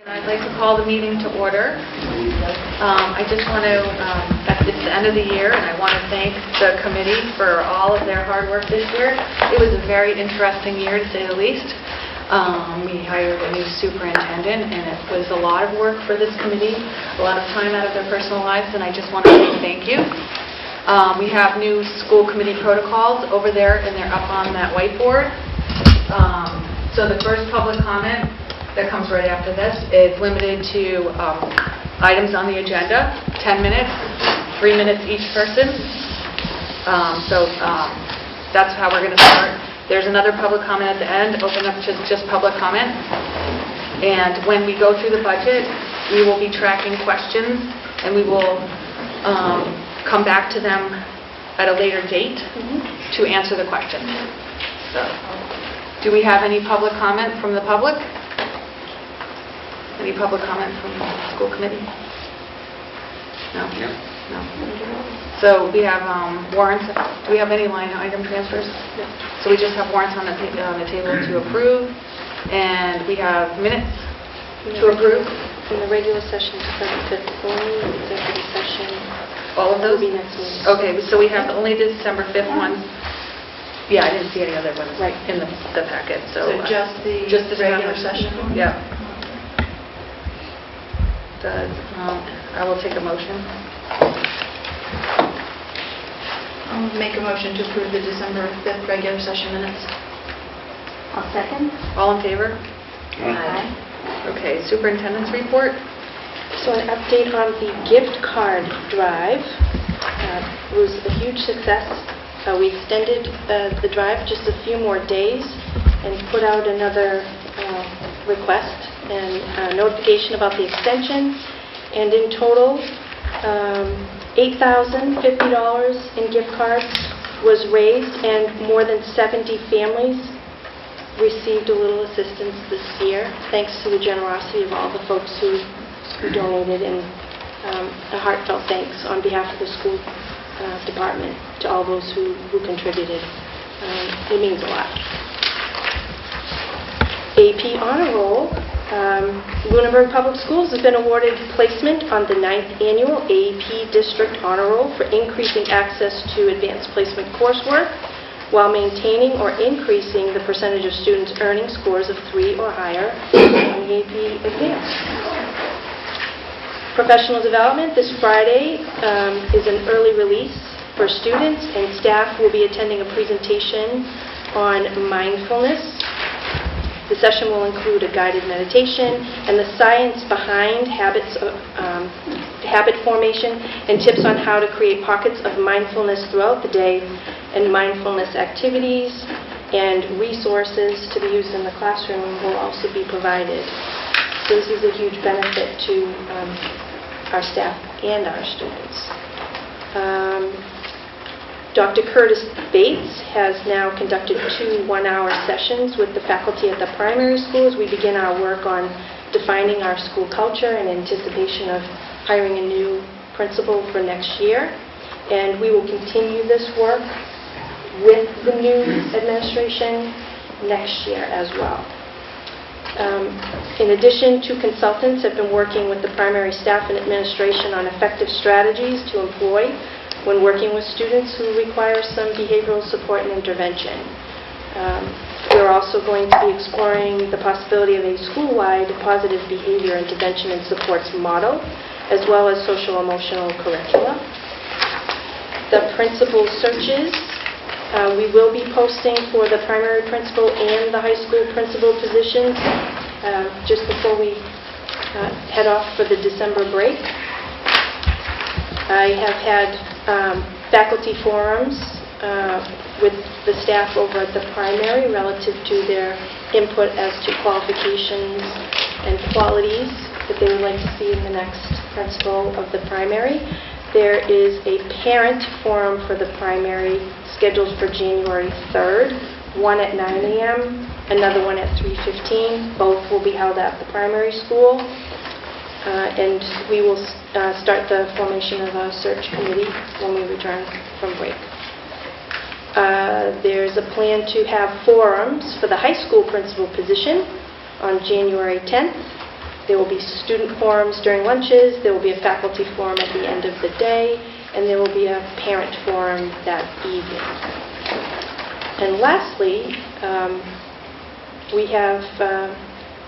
I'd like to call the meeting to order. I just want to, it's the end of the year, and I want to thank the committee for all of their hard work this year. It was a very interesting year, to say the least. We hired a new superintendent, and it was a lot of work for this committee, a lot of time out of their personal lives, and I just want to say thank you. We have new school committee protocols over there, and they're up on that whiteboard. So the first public comment that comes right after this is limited to items on the agenda, 10 minutes, 3 minutes each person. That's how we're going to start. There's another public comment at the end, open up to just public comment. And when we go through the budget, we will be tracking questions, and we will come back to them at a later date to answer the questions. So, do we have any public comment from the public? Any public comment from the school committee? No? No. So we have warrants. Do we have any line item transfers? No. So we just have warrants on the table to approve, and we have minutes to approve. In the regular session, December 5th only, executive session. All of those? Will be next meeting. Okay, so we have only the December 5th ones. Yeah, I didn't see any other ones in the packet. So just the regular session? Yeah. I will take a motion. I'll make a motion to approve the December 5th regular session minutes. I'll second. All in favor? Aye. Okay, superintendent's report. So an update on the gift card drive. It was a huge success. We extended the drive just a few more days and put out another request and notification about the extension. And in total, $8,050 in gift cards was raised, and more than 70 families received a little assistance this year, thanks to the generosity of all the folks who donated, and a heartfelt thanks on behalf of the school department to all those who contributed. It means a lot. AP Honor Roll. Lunenburg Public Schools has been awarded placement on the 9th annual AP District Honor Roll for increasing access to advanced placement coursework while maintaining or increasing the percentage of students earning scores of 3 or higher on the AP Advanced. Professional development this Friday is an early release for students, and staff will be attending a presentation on mindfulness. The session will include a guided meditation and the science behind habit formation and tips on how to create pockets of mindfulness throughout the day, and mindfulness activities and resources to be used in the classroom will also be provided. So this is a huge benefit to our staff and our students. Dr. Curtis Bates has now conducted 2 one-hour sessions with the faculty at the primary school as we begin our work on defining our school culture in anticipation of hiring a new principal for next year. And we will continue this work with the new administration next year as well. In addition, 2 consultants have been working with the primary staff and administration on effective strategies to employ when working with students who require some behavioral support and intervention. We're also going to be exploring the possibility of a school-wide positive behavior intervention and supports model, as well as social-emotional curricula. The principal searches, we will be posting for the primary principal and the high school principal positions just before we head off for the December break. I have had faculty forums with the staff over at the primary relative to their input as to qualifications and qualities that they would like to see in the next principal of the primary. There is a parent forum for the primary scheduled for January 3rd, one at 9 a.m., another one at 3:15. Both will be held at the primary school. And we will start the formation of a search committee when we return from break. There's a plan to have forums for the high school principal position on January 10th, There will be student forums during lunches, there will be a faculty forum at the end of the day, and there will be a parent forum that evening. And lastly, we have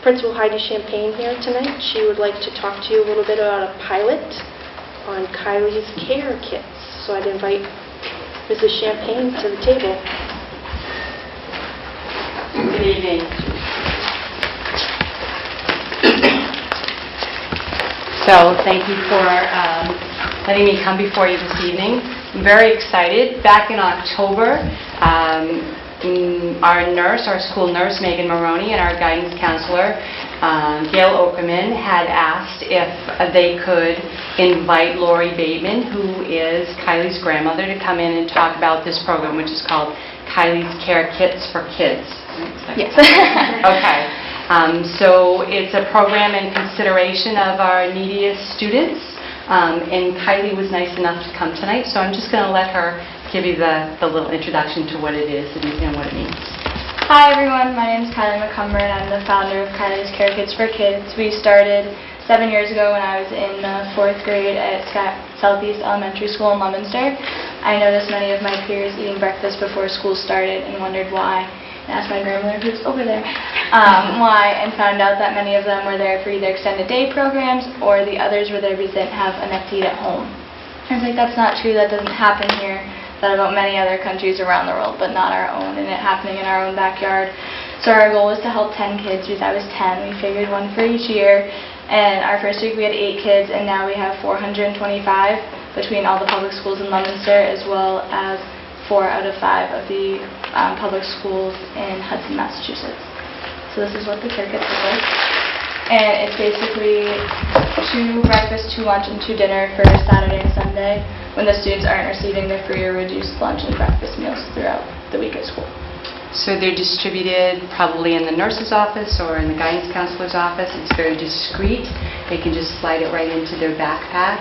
Principal Heidi Champagne here tonight. She would like to talk to you a little bit about a pilot on Kylies care kits. So I'd invite Mrs. Champagne to the table. Good evening. So thank you for letting me come before you this evening. I'm very excited. Back in October, our school nurse, Megan Maroney, and our guidance counselor, Gail Okerman, had asked if they could invite Lori Bateman, who is Kylie's grandmother, to come in and talk about this program, which is called Kylie's Care Kits for Kids. Yes. Okay. So it's a program in consideration of our neediest students, and Kylie was nice enough to come tonight, so I'm just going to let her give you the little introduction to what it is and what it means. Hi everyone, my name is Kylie McCumber and I'm the founder of Kylie's Care Kits for Kids. We started 7 years ago when I was in 4th grade at Southeast Elementary School in Leominster. I noticed many of my peers eating breakfast before school started and wondered why. And asked my grandmother, who's over there, why, and found out that many of them were there for either extended day programs or the others were there because they didn't have enough to eat at home. I was like, that's not true, that doesn't happen here. That about many other countries around the world, but not our own, and it happening in our own backyard. So our goal was to help 10 kids because I was 10. We figured one for each year, and our first week we had 8 kids, and now we have 425 between all the public schools in Leominster, as well as 4 out of 5 of the public schools in Hudson, Massachusetts. So this is what the care kits look like. And it's basically 2 breakfast, 2 lunch, and 2 dinner for Saturday and Sunday when the students aren't receiving their free or reduced lunch and breakfast meals throughout the week at school. So they're distributed probably in the nurse's office or in the guidance counselor's office. It's very discreet. They can just slide it right into their backpack.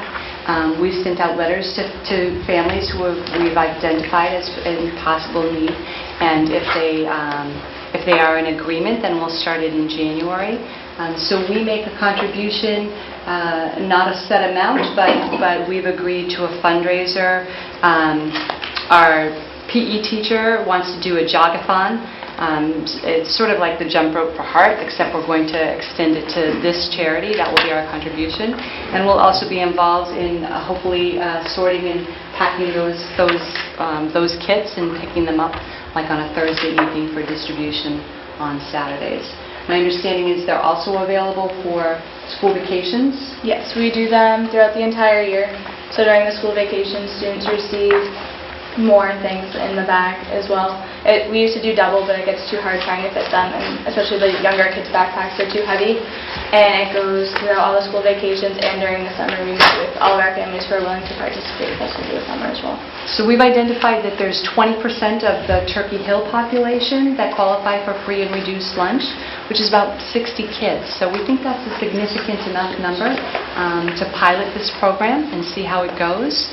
We've sent out letters to families who we've identified as in possible need, and if they are in agreement, then we'll start it in January. So we make a contribution, not a set amount, but we've agreed to a fundraiser. Our PE teacher wants to do a jogathon. It's sort of like the jump rope for heart, except we're going to extend it to this charity. That will be our contribution. And we'll also be involved in hopefully sorting and packing those kits and picking them up like on a Thursday evening for distribution on Saturdays. My understanding is they're also available for school vacations. Yes, we do them throughout the entire year. So during the school vacation, students receive more things in the bag as well. We used to do double, but it gets too hard trying to fit them, and especially the younger kids' backpacks are too heavy. And it goes throughout all the school vacations and during the summer. We meet with all of our families who are willing to participate with us through the summer as well. So we've identified that there's 20% of the Turkey Hill population that qualify for free and reduced lunch, which is about 60 kids. So we think that's a significant enough number to pilot this program and see how it goes.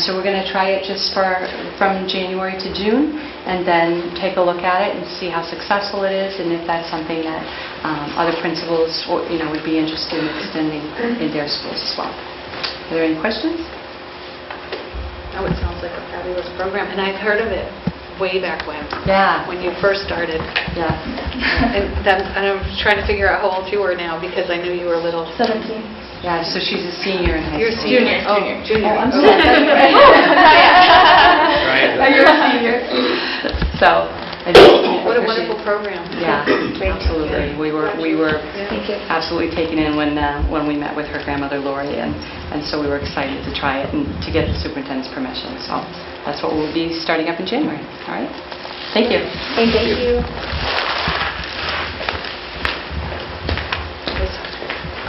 So we're going to try it just from January to June, and then take a look at it and see how successful it is, and if that's something that other principals would be interested in extending in their schools as well. Are there any questions? Oh, it sounds like a fabulous program, and I've heard of it way back when. Yeah. When you first started. Yeah. And I'm trying to figure out how old you are now, because I knew you were little. 17. Yeah, so she's a senior in high You're a school. senior. Junior. Oh, I'm Oh. sorry. Right. You're a senior. So, I just What a appreciate- wonderful program. Yeah, absolutely. We were Thank you. absolutely taken in when we met with her grandmother Lori, and so we were excited to try it and to get the superintendent's permission. So that's what we'll be starting up in January. All right. Thank you. Thank you.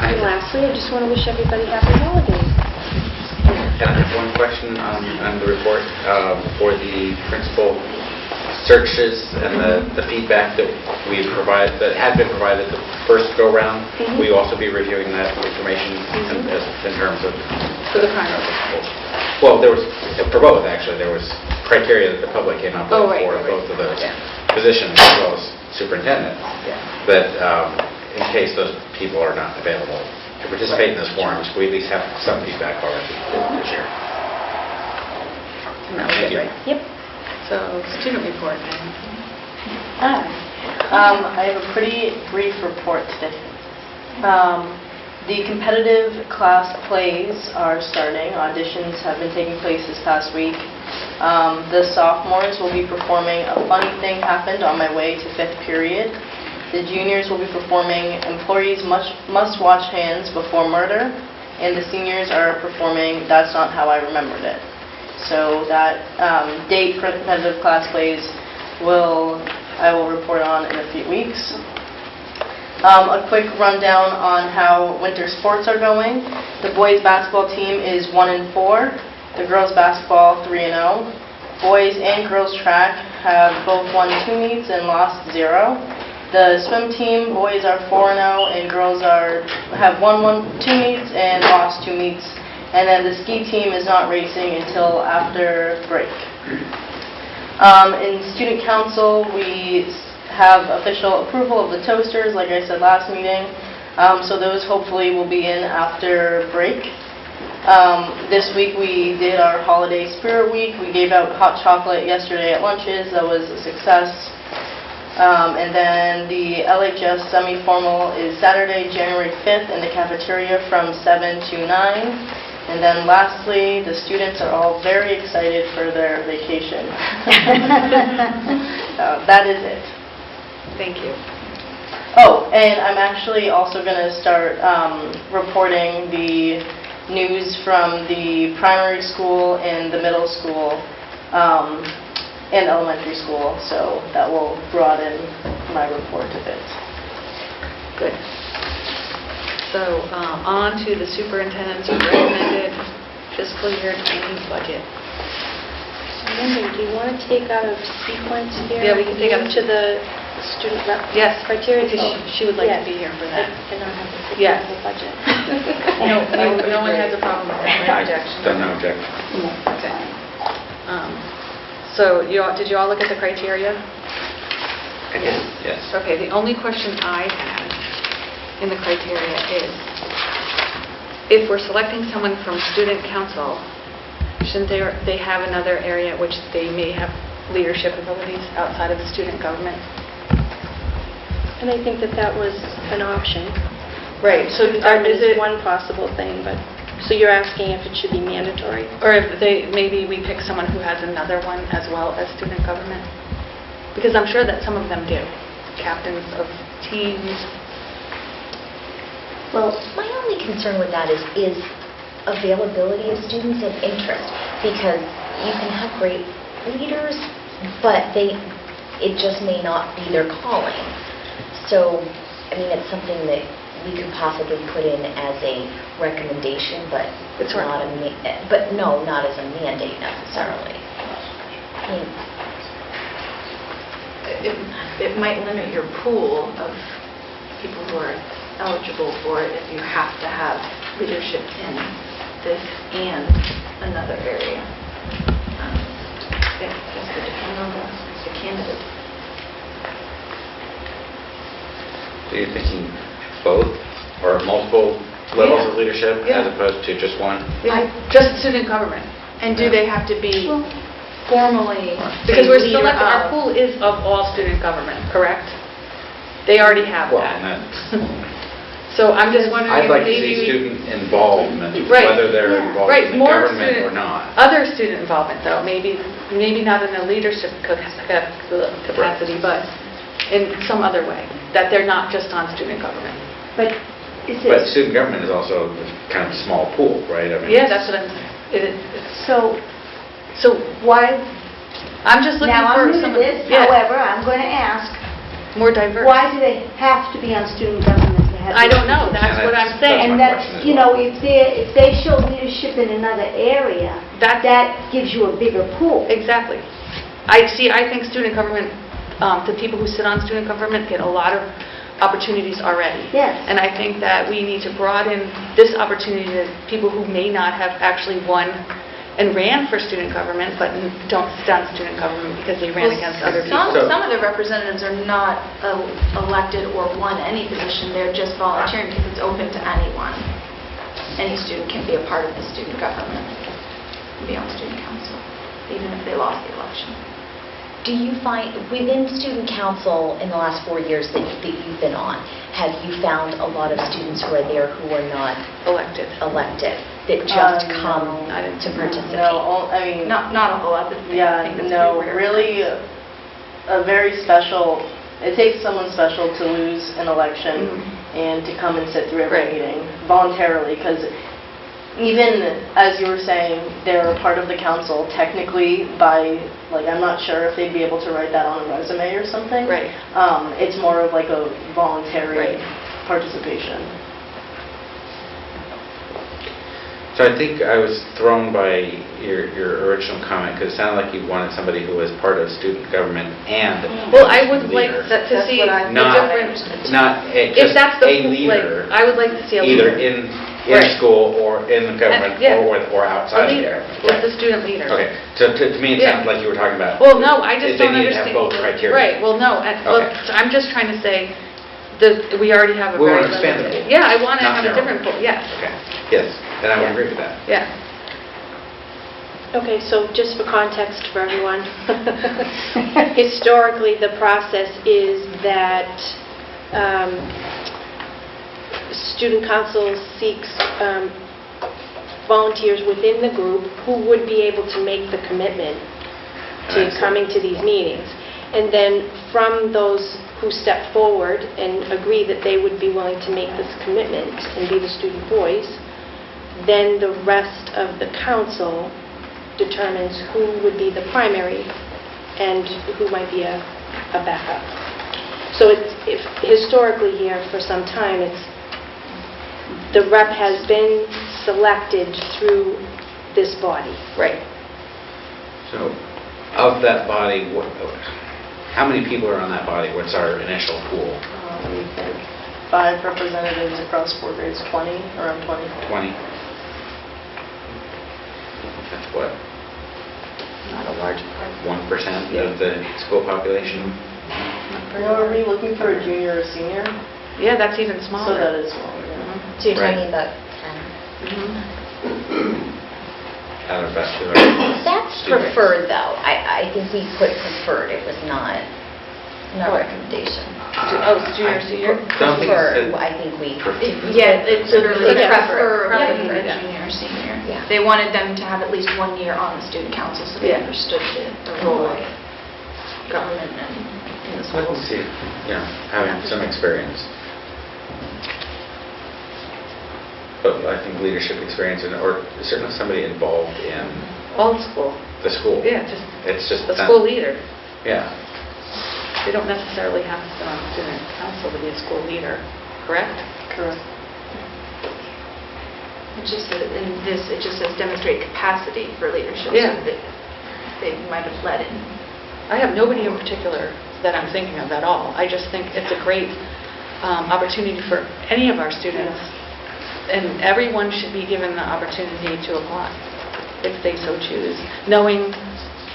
And lastly, I just want to wish everybody happy holidays. Can I have one question on the report for the principal searches and the feedback that we provide, that had been provided the first go-round? Will you also be reviewing that information in terms of... For the primary schools. Well, there was, for both actually, there was criteria that the public came up with Right. for both of those positions as well as superintendent. Yeah. But in case those people are not available to participate in this forum, so we at least have some feedback already this year. And that was Thank it, you. right? Yep. So, student report, then. Hi. I have a pretty brief report today. The competitive class plays are starting. Auditions have been taking place this past week. The sophomores will be performing A Funny Thing Happened on My Way to 5th Period. The juniors will be performing Employees Must Wash Hands Before Murder. And the seniors are performing That's Not How I Remembered It. So that date for the competitive class plays I will report on in a few weeks. A quick rundown on how winter sports are going. The boys basketball team is 1-4. The girls basketball 3-0. Boys and girls track have both won 2 meets and lost 0. The swim team, boys are 4-0 and girls have won 2 meets and lost 2 meets. And then the ski team is not racing until after break. In student council, we have official approval of the toasters, like I said last meeting. So those hopefully will be in after break. This week we did our holiday spirit week. We gave out hot chocolate yesterday at lunches. That was a success. And then the LHS semi-formal is Saturday, January 5th in the cafeteria from 7 to 9. And then lastly, the students are all very excited for their vacation. That is it. Thank you. Oh, and I'm actually also going to start reporting the news from the primary school and the middle school and elementary school, so that will broaden my report a bit. Good. So, on to the superintendent's recommended fiscal year 20 budget. Linda, do you want to take out of sequence here? Yeah, we can take out of to the student rep Yes, criteria? because she would like to Yes. be here for that. And not have to take Yes. out the budget. No one has a problem with that, right? Done, no objection. Okay. So, did you all look at the criteria? Yes. Okay, the only question I had in the criteria is, if we're selecting someone from student council, shouldn't they have another area at which they may have leadership abilities outside of the student government? And I think that was an option. Right, so Is is it, one possible thing, but, so you're asking if it should be mandatory? or if maybe we pick someone who has another one as well as student government? Because I'm sure that some of them do, captains of teams. Well, my only concern with that is availability of students and interest, because you can have great leaders, but it just may not be their calling. So, I mean, it's something that we could possibly put in as a recommendation, but It's right. not as a mandate necessarily. I mean, It might limit your pool of people who are eligible for it if you have to have leadership in this and another area. It has to depend on the candidate. So you're thinking both or multiple levels of leadership Yeah. as opposed to just one? Just student government. And do they have to be formally Because a we're leader selecting, our of- pool is of all student government, correct? They already have Well, that. and So I'm just wondering I'd if like to maybe see we... student involvement, Right. whether they're involved Right, in the more government or student, not. other student involvement though, maybe not in a leadership capacity, but in some other way, that they're not just on student government. But is But student government is also kind of a small pool, right? I mean, Yeah, that's what it's, so so why, I'm just looking now for I'm new to someone... this, yeah, however, I'm going to ask, more diverse. why do they have to be on student government? to have I don't know, leadership? that's what I'm That's saying. And my that's, question as you well. know, if they show leadership in another area, That's- that gives you a bigger pool. Exactly. I think student government, the people who sit on student government get a lot of opportunities already. Yes. And I think that we need to broaden this opportunity to people who may not have actually won and ran for student government, but don't sit on student government because they ran against other people. Some of the representatives are not elected or won any position, they're just volunteering because it's open to anyone. Any student can be a part of the student government, be on student council, even if they lost the election. Do you find, within student council in the last 4 years that you've been on, have you found a lot of students who are there who are not Elected. that just come I didn't to participate? No, I mean, Not a whole lot, but I yeah, think it's no, pretty rare. really a very special, it takes someone special to lose an election and to come and sit through every Right. meeting voluntarily, because even as you were saying, they're a part of the council technically by, like, I'm not sure if they'd be able to write that on a resume or something. Right. It's more of like a voluntary Right. participation. So I think I was thrown by your original comment, because it sounded like you wanted somebody who was part of student government and Well, I would like leader. that to That's see what I- the Not, difference. not If just that's the, a leader, like, I would like to see a either leader. in Right. school or in the government Yeah. or A outside of leader, there. just a student leader. Okay, so to me, it Yeah. sounded like you were talking about. Well, no, I just they don't need to understand. have both criteria. Right, well, no, well, Okay. so I'm just trying to say that we already have a We very wanna expand the limited. pool, Yeah, I want to not have a narrow. different pool, yes, Okay, yes, and I would Yeah. agree with that. yeah. Okay, so just for context for everyone, historically, the process is that student council seeks volunteers within the group who would be able to make the commitment I to see. coming to these meetings. And then from those who step forward and agree that they would be willing to make this commitment and be the student voice, then the rest of the council determines who would be the primary and who might be a backup. So historically here, for some time, the rep has been selected through this body. Right. So, of that body, how many people are on that body? What's our initial pool? We think 5 representatives across 4 grades, 20, around 20. 20? That's what, Not a large part. 1% of the school population? Are we looking for a junior or senior? Yeah, that's even So smaller. that is smaller, yeah. So you're Right. talking about 10. Out of about 200. That's students. preferred, though. I think we put preferred. It was not recommendation. Oh, junior, senior? Don't think it Preferred, said I think we... Yeah, it's literally Yeah. prefer Yeah. junior or senior. Yeah. They wanted them to have at least 1 year on the student council, so they Yeah. understood the role of government and in the I can schools. see, having some experience. But I think leadership experience, or certainly somebody involved in All school. the school. Yeah, just It's just a that- school leader. Yeah. They don't necessarily have to sit on student council to be a school leader, correct? Correct. It's just that in this, it just says demonstrate capacity for leadership. Yeah. So that they might have led in. I have nobody in particular that I'm thinking of at all. I just think it's a great opportunity for any of our students, and everyone should be given the opportunity to apply if they so choose, knowing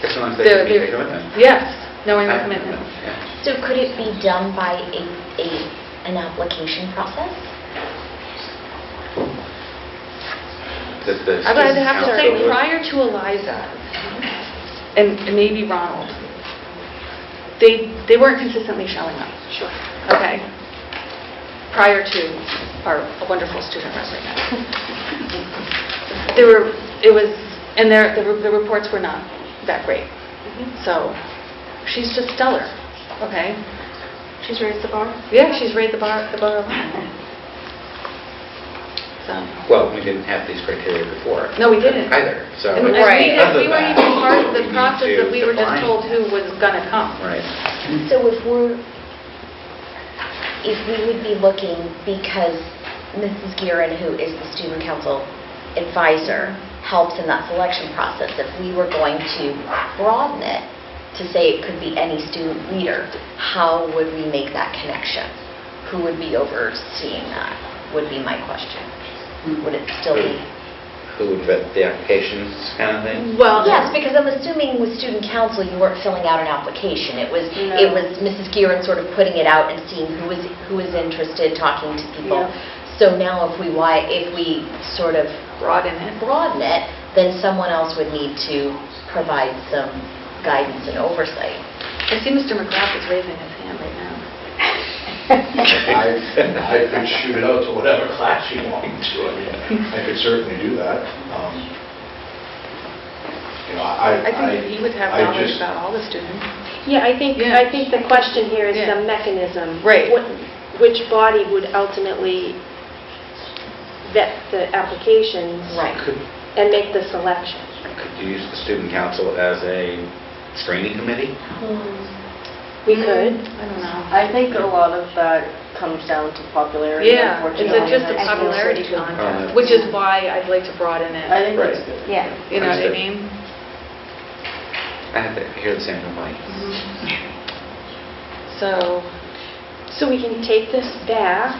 As long as they can meet the commitment. Yes, knowing the commitment. Yeah. So could it be done by an application process? The I would student have to council say, would- prior to Eliza, and maybe Ronald, they weren't consistently showing up. Sure. Okay? Prior to our wonderful student rep right now. The reports were not that great. So, she's just stellar, okay? She's raised the bar. Yeah, she's raised the bar a lot. So, Well, we didn't have these criteria before. No, we didn't. Either, so. and Right. we weren't even part of the We need process to that we were just define. told who was gonna come. Right. So if we would be looking, because Mrs. Guerin, who is the student council advisor, helps in that selection process, if we were going to broaden it to say it could be any student leader, how would we make that connection? Who would be overseeing that, would be my question. Would it still be... who would vet the applications kind of thing? Well, Yes, because I'm assuming with student council, you weren't filling out an application. It was Mrs. Gearan sort of putting it out and seeing who was interested, talking to people. Yeah. So now if we sort of broaden it. then someone else would need to provide some guidance and oversight. I see Mr. McGrath is raising his hand right now. I could shoot it out to whatever class you want me to. I mean, I could certainly do that. I think he would have I knowledge just- about all the students. Yeah, I think the question here is Yeah. the mechanism. Right. Which body would ultimately vet the applications Right. and make the selection? Could you use the student council as a screening committee? We could. I don't know. I think a lot of that comes down to popularity, Yeah, unfortunately. it's just a in high school. popularity contest, which is why I'd like to broaden I it. think that's Right. good. Yeah. You know what I Understood. mean? I have to hear the same complaint. So, So we can take this back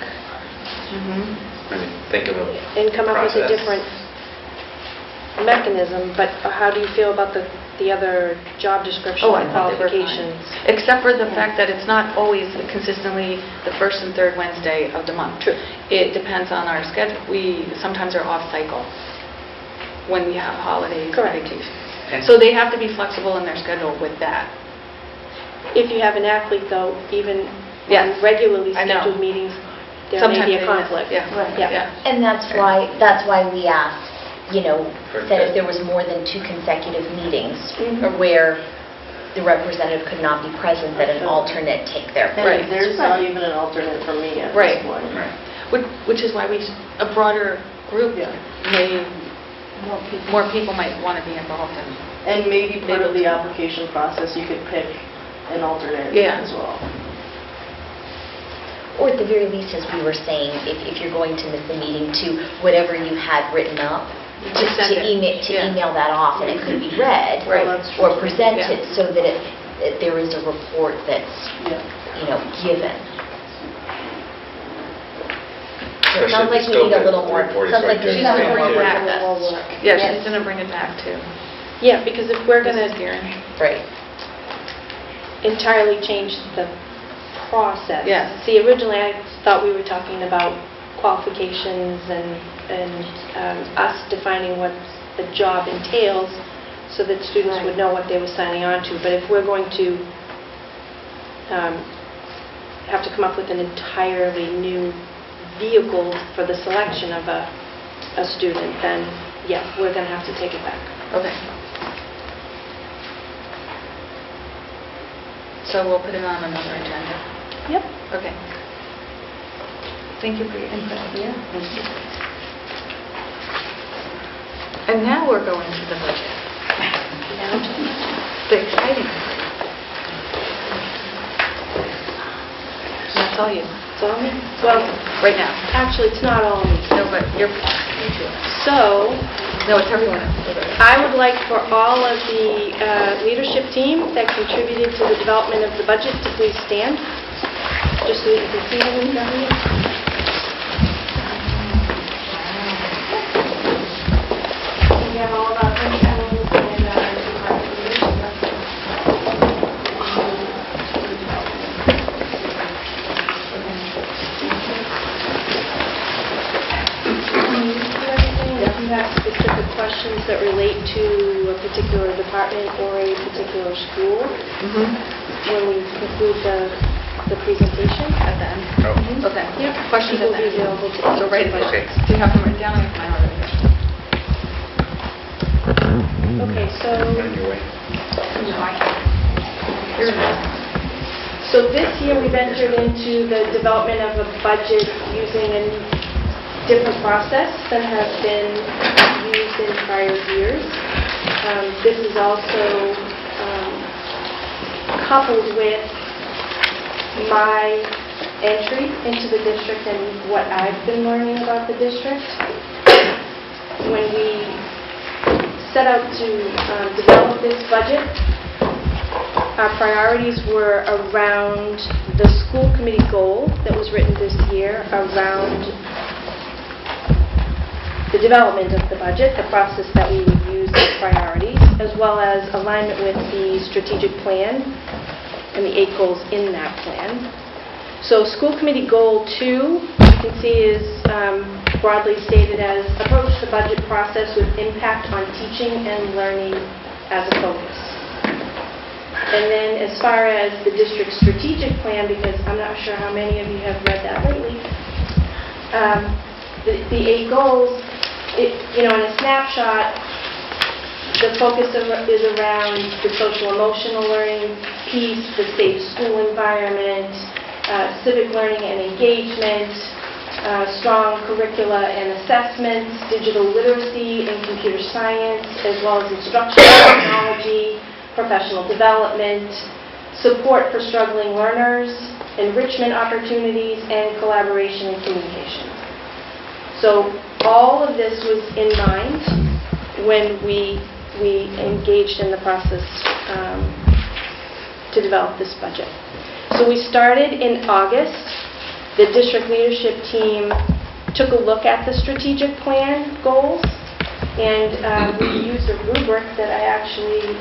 Maybe think of a and come up with a process. different mechanism, but how do you feel about the other job description oh, I and thought they were fine. qualifications? Except for the fact that it's not always consistently the first and third Wednesday of the month. True. It depends on our schedule. We sometimes are off cycle when we have holidays and Correct. vacations. And- So they have to be flexible in their schedule with that. If you have an athlete, though, even Yes. on regularly I know. scheduled meetings, there Sometimes may be they a miss. conflict. Yeah. Yeah. And that's why we asked, For that if the- there was more than 2 consecutive meetings Mhm. where the representative could not be present, that an Okay. alternate take their And place. there's not even an alternate for me at Right. this point. Right. Which is why a broader group Yeah. more people might want to be involved in. And maybe part of the application process, you could pick an alternate Yeah. as well. Or at the very least, as we were saying, if you're going to miss the meeting, to whatever you had written up, Just send it. Yeah. email that off, and it could be read Right. Well, that's or true. presented, Yeah. so that there is a report that's, Yeah. given. So it Especially sounds if like the we need a scope little of the more, report is sounds like like we just need a saying little here. more. Back. More work. Yeah, Yes. she's going to bring it back too. Yeah, because if we're going Mrs. to Gearan. Right. entirely change the process. Yes. See, originally I thought we were talking about qualifications and us defining what the job entails so that students would know what they were signing on to. But if we're going to have to come up with an entirely new vehicle for the selection of a student, then yeah, we're going to have to take it back. Okay. So we'll put it on another agenda. Yep. Okay. Thank you for your input. Yeah. And now we're going to the budget. The exciting part. That's all you. It's all me? Well, Right now. actually, it's not all me. No, but you're, you too. So, No, it's everyone else. I would like for all of the leadership team that contributed to the development of the budget to please stand, just so that you can see them in front of you. We have all of our principals and department leaders. If you have specific questions that relate to a particular department or a particular school, when we conclude the presentation, At the end. Oh. Okay. Yep. Questions People at the will be end. available to So answer right, Okay. do you have them written down? I have mine already. Okay, so, On your way. Here it is. so this year we've entered into the development of a budget using a different process than has been used in prior years. This is also coupled with my entry into the district and what I've been learning about the district. When we set out to develop this budget, our priorities were around the school committee goal that was written this year, around the the development of the budget, the process that we would use as priorities, as well as alignment with the strategic plan and the 8 goals in that plan. So school committee goal 2, you can see, is broadly stated as approach the budget process with impact on teaching and learning as a focus. And then as far as the district strategic plan, because I'm not sure how many of you have read that lately, the 8 goals, in a snapshot, the focus is around the social emotional learning piece, the safe school environment, civic learning and engagement, strong curricula and assessments, digital literacy and computer science, as well as instructional technology, professional development, support for struggling learners, enrichment opportunities, and collaboration and communication. So all of this was in mind when we engaged in the process to develop this budget. So we started in August. The district leadership team took a look at the strategic plan goals, and we used a rubric that I actually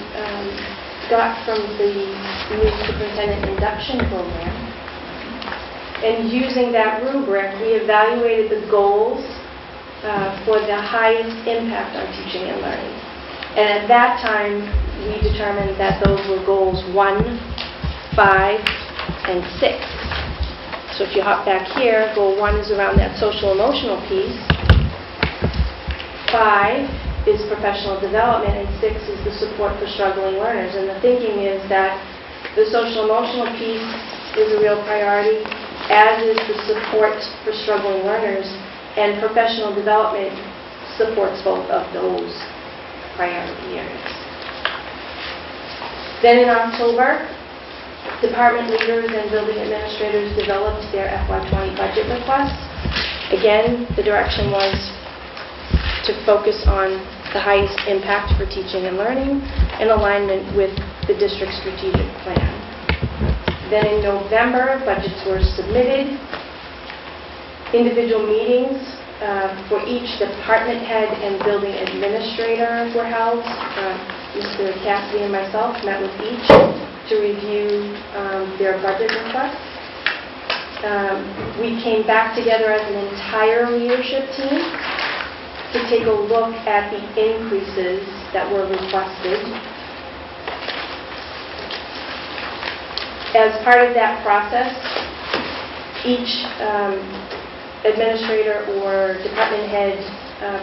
got from the new superintendent induction program. And using that rubric, we evaluated the goals for the highest impact on teaching and learning. And at that time, we determined that those were goals 1, 5, and 6. So if you hop back here, goal 1 is around that social emotional piece. 5 is professional development, and 6 is the support for struggling learners. And the thinking is that the social emotional piece is a real priority, as is the support for struggling learners, and professional development supports both of those priority areas. Then in October, department leaders and building administrators developed their FY20 budget requests. Again, the direction was to focus on the highest impact for teaching and learning in alignment with the district strategic plan. Then in November, budgets were submitted. Individual meetings for each department head and building administrator were held. Mr. Cassidy and myself met with each to review their budget requests. We came back together as an entire leadership team to take a look at the increases that were requested. As part of that process, each administrator or department head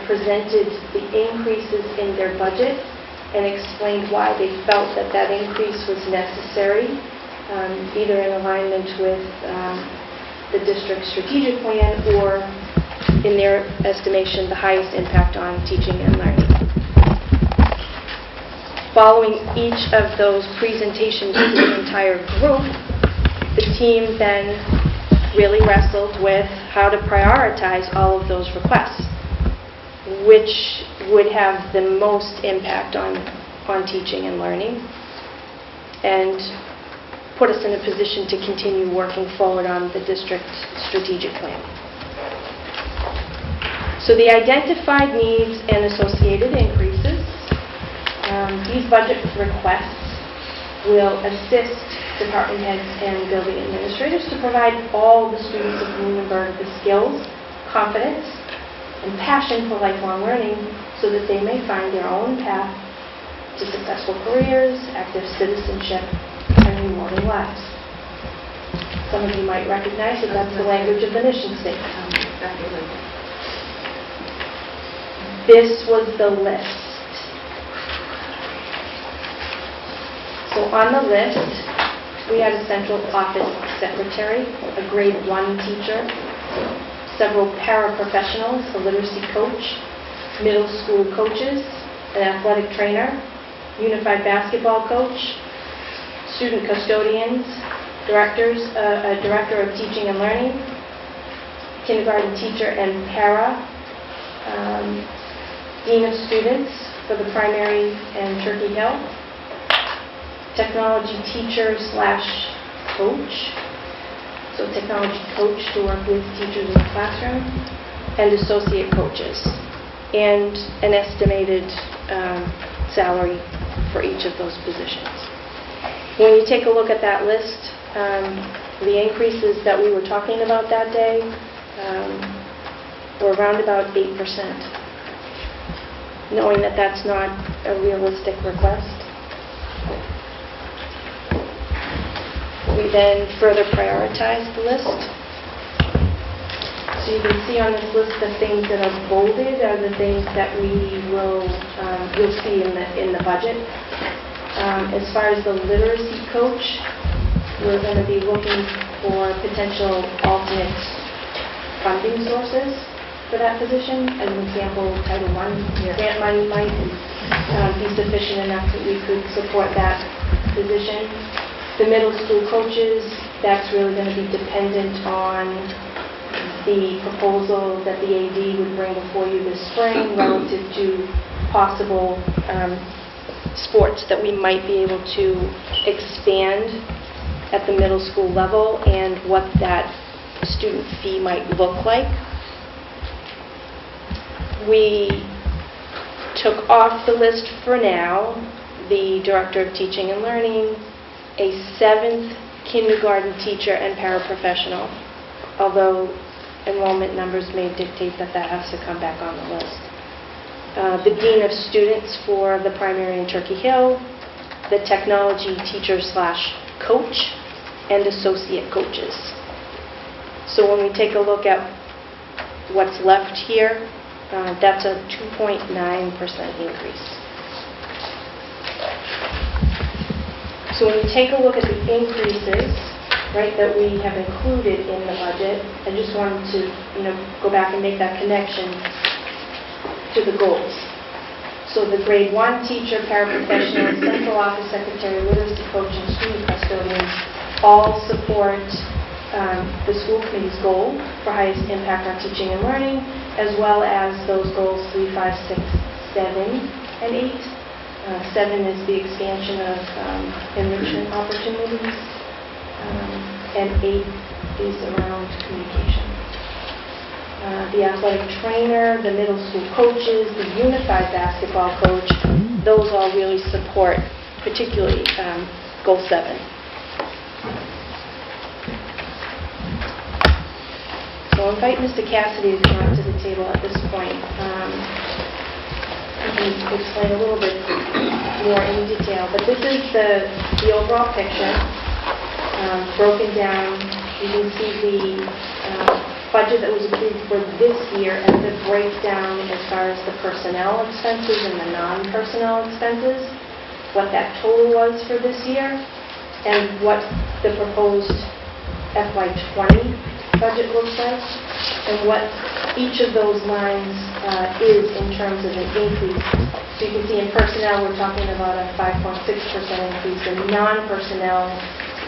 presented the increases in their budget and explained why they felt that that increase was necessary, either in alignment with the district strategic plan or, in their estimation, the highest impact on teaching and learning. Following each of those presentations to the entire group, the team then really wrestled with how to prioritize all of those requests, which would have the most impact on teaching and learning, and put us in a position to continue working forward on the district strategic plan. So the identified needs and associated increases, these budget requests will assist department heads and building administrators to provide all the students of Lunenburg the skills, confidence, and passion for lifelong learning so that they may find their own path to successful careers, active citizenship, and rewarding lives. Some of you might recognize that that's the language of the mission statement. Exactly like that. This was the list. So on the list, we had a central office secretary, a grade 1 teacher, several paraprofessionals, a literacy coach, middle school coaches, an athletic trainer, unified basketball coach, student custodians, directors, a director of teaching and learning, kindergarten teacher and para, dean of students for the primary and Turkey Hill, technology teacher / coach, so technology coach to work with teachers in the classroom, and associate coaches. and an estimated salary for each of those positions. When you take a look at that list, the increases that we were talking about that day were around about 8%, knowing that that's not a realistic request. We then further prioritized the list. So you can see on this list the things that are bolded are the things that we will you'll see in the budget. As far as the literacy coach, we're going to be looking for potential alternate funding sources for that position. As an example, Title I grant money might be sufficient enough that we could support that position. The middle school coaches, that's really going to be dependent on the proposal that the AD would bring before you this spring relative to possible sports that we might be able to expand at the middle school level and what that student fee might look like. We took off the list for now the Director of Teaching and Learning, a 7th kindergarten teacher and paraprofessional, although enrollment numbers may dictate that that has to come back on the list. The Dean of Students for the primary in Turkey Hill, the technology teacher/coach, and associate coaches. So when we take a look at what's left here, that's a 2.9% increase. So when you take a look at the increases, right, that we have included in the budget, I just wanted to, go back and make that connection to the goals. So the grade 1 teacher, paraprofessional, central office secretary, literacy coach, and student custodians all support the school committee's goal for highest impact on teaching and learning, as well as those goals 3, 5, 6, 7, and 8. 7 is the expansion of enrichment opportunities, and 8 is around communication. The athletic trainer, the middle school coaches, the unified basketball coach, those all really support particularly Goal 7. So I'll invite Mr. Cassidy to come up to the table at this point. I can explain a little bit more in detail, but this is the overall picture, broken down. You can see the budget that was approved for this year and the breakdown as far as the personnel expenses and the non-personnel expenses, what that total was for this year, and what the proposed FY20 budget looks like, and what each of those lines is in terms of an increase. So you can see in personnel, we're talking about a 5.6% increase. In non-personnel,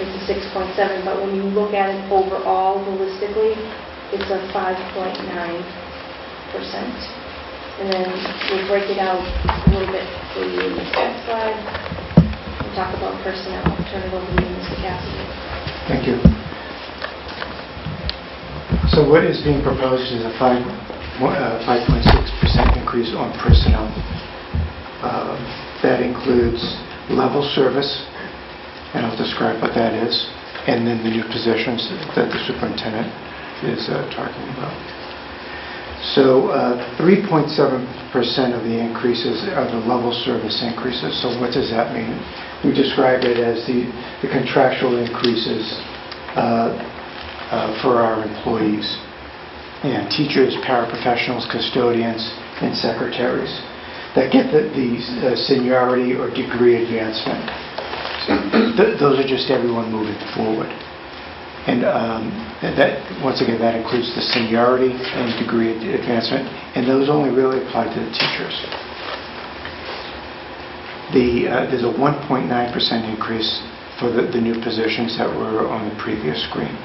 it's a 6.7%, but when you look at it overall, holistically, it's a 5.9%. And then we'll break it out a little bit for you in the next slide. We'll talk about personnel. I'll turn it over to you, Mr. Cassidy. Thank you. So what is being proposed is a 5.6% increase on personnel. That includes level service, and I'll describe what that is, and then the new positions that the superintendent is talking about. So 3.7% of the increases are the level service increases. So what does that mean? We describe it as the contractual increases for our employees, and teachers, paraprofessionals, custodians, and secretaries that get the seniority or degree advancement. So those are just everyone moving forward. And that, once again, that includes the seniority and degree advancement, and those only really apply to the teachers. There's a 1.9% increase for the new positions that were on the previous screen.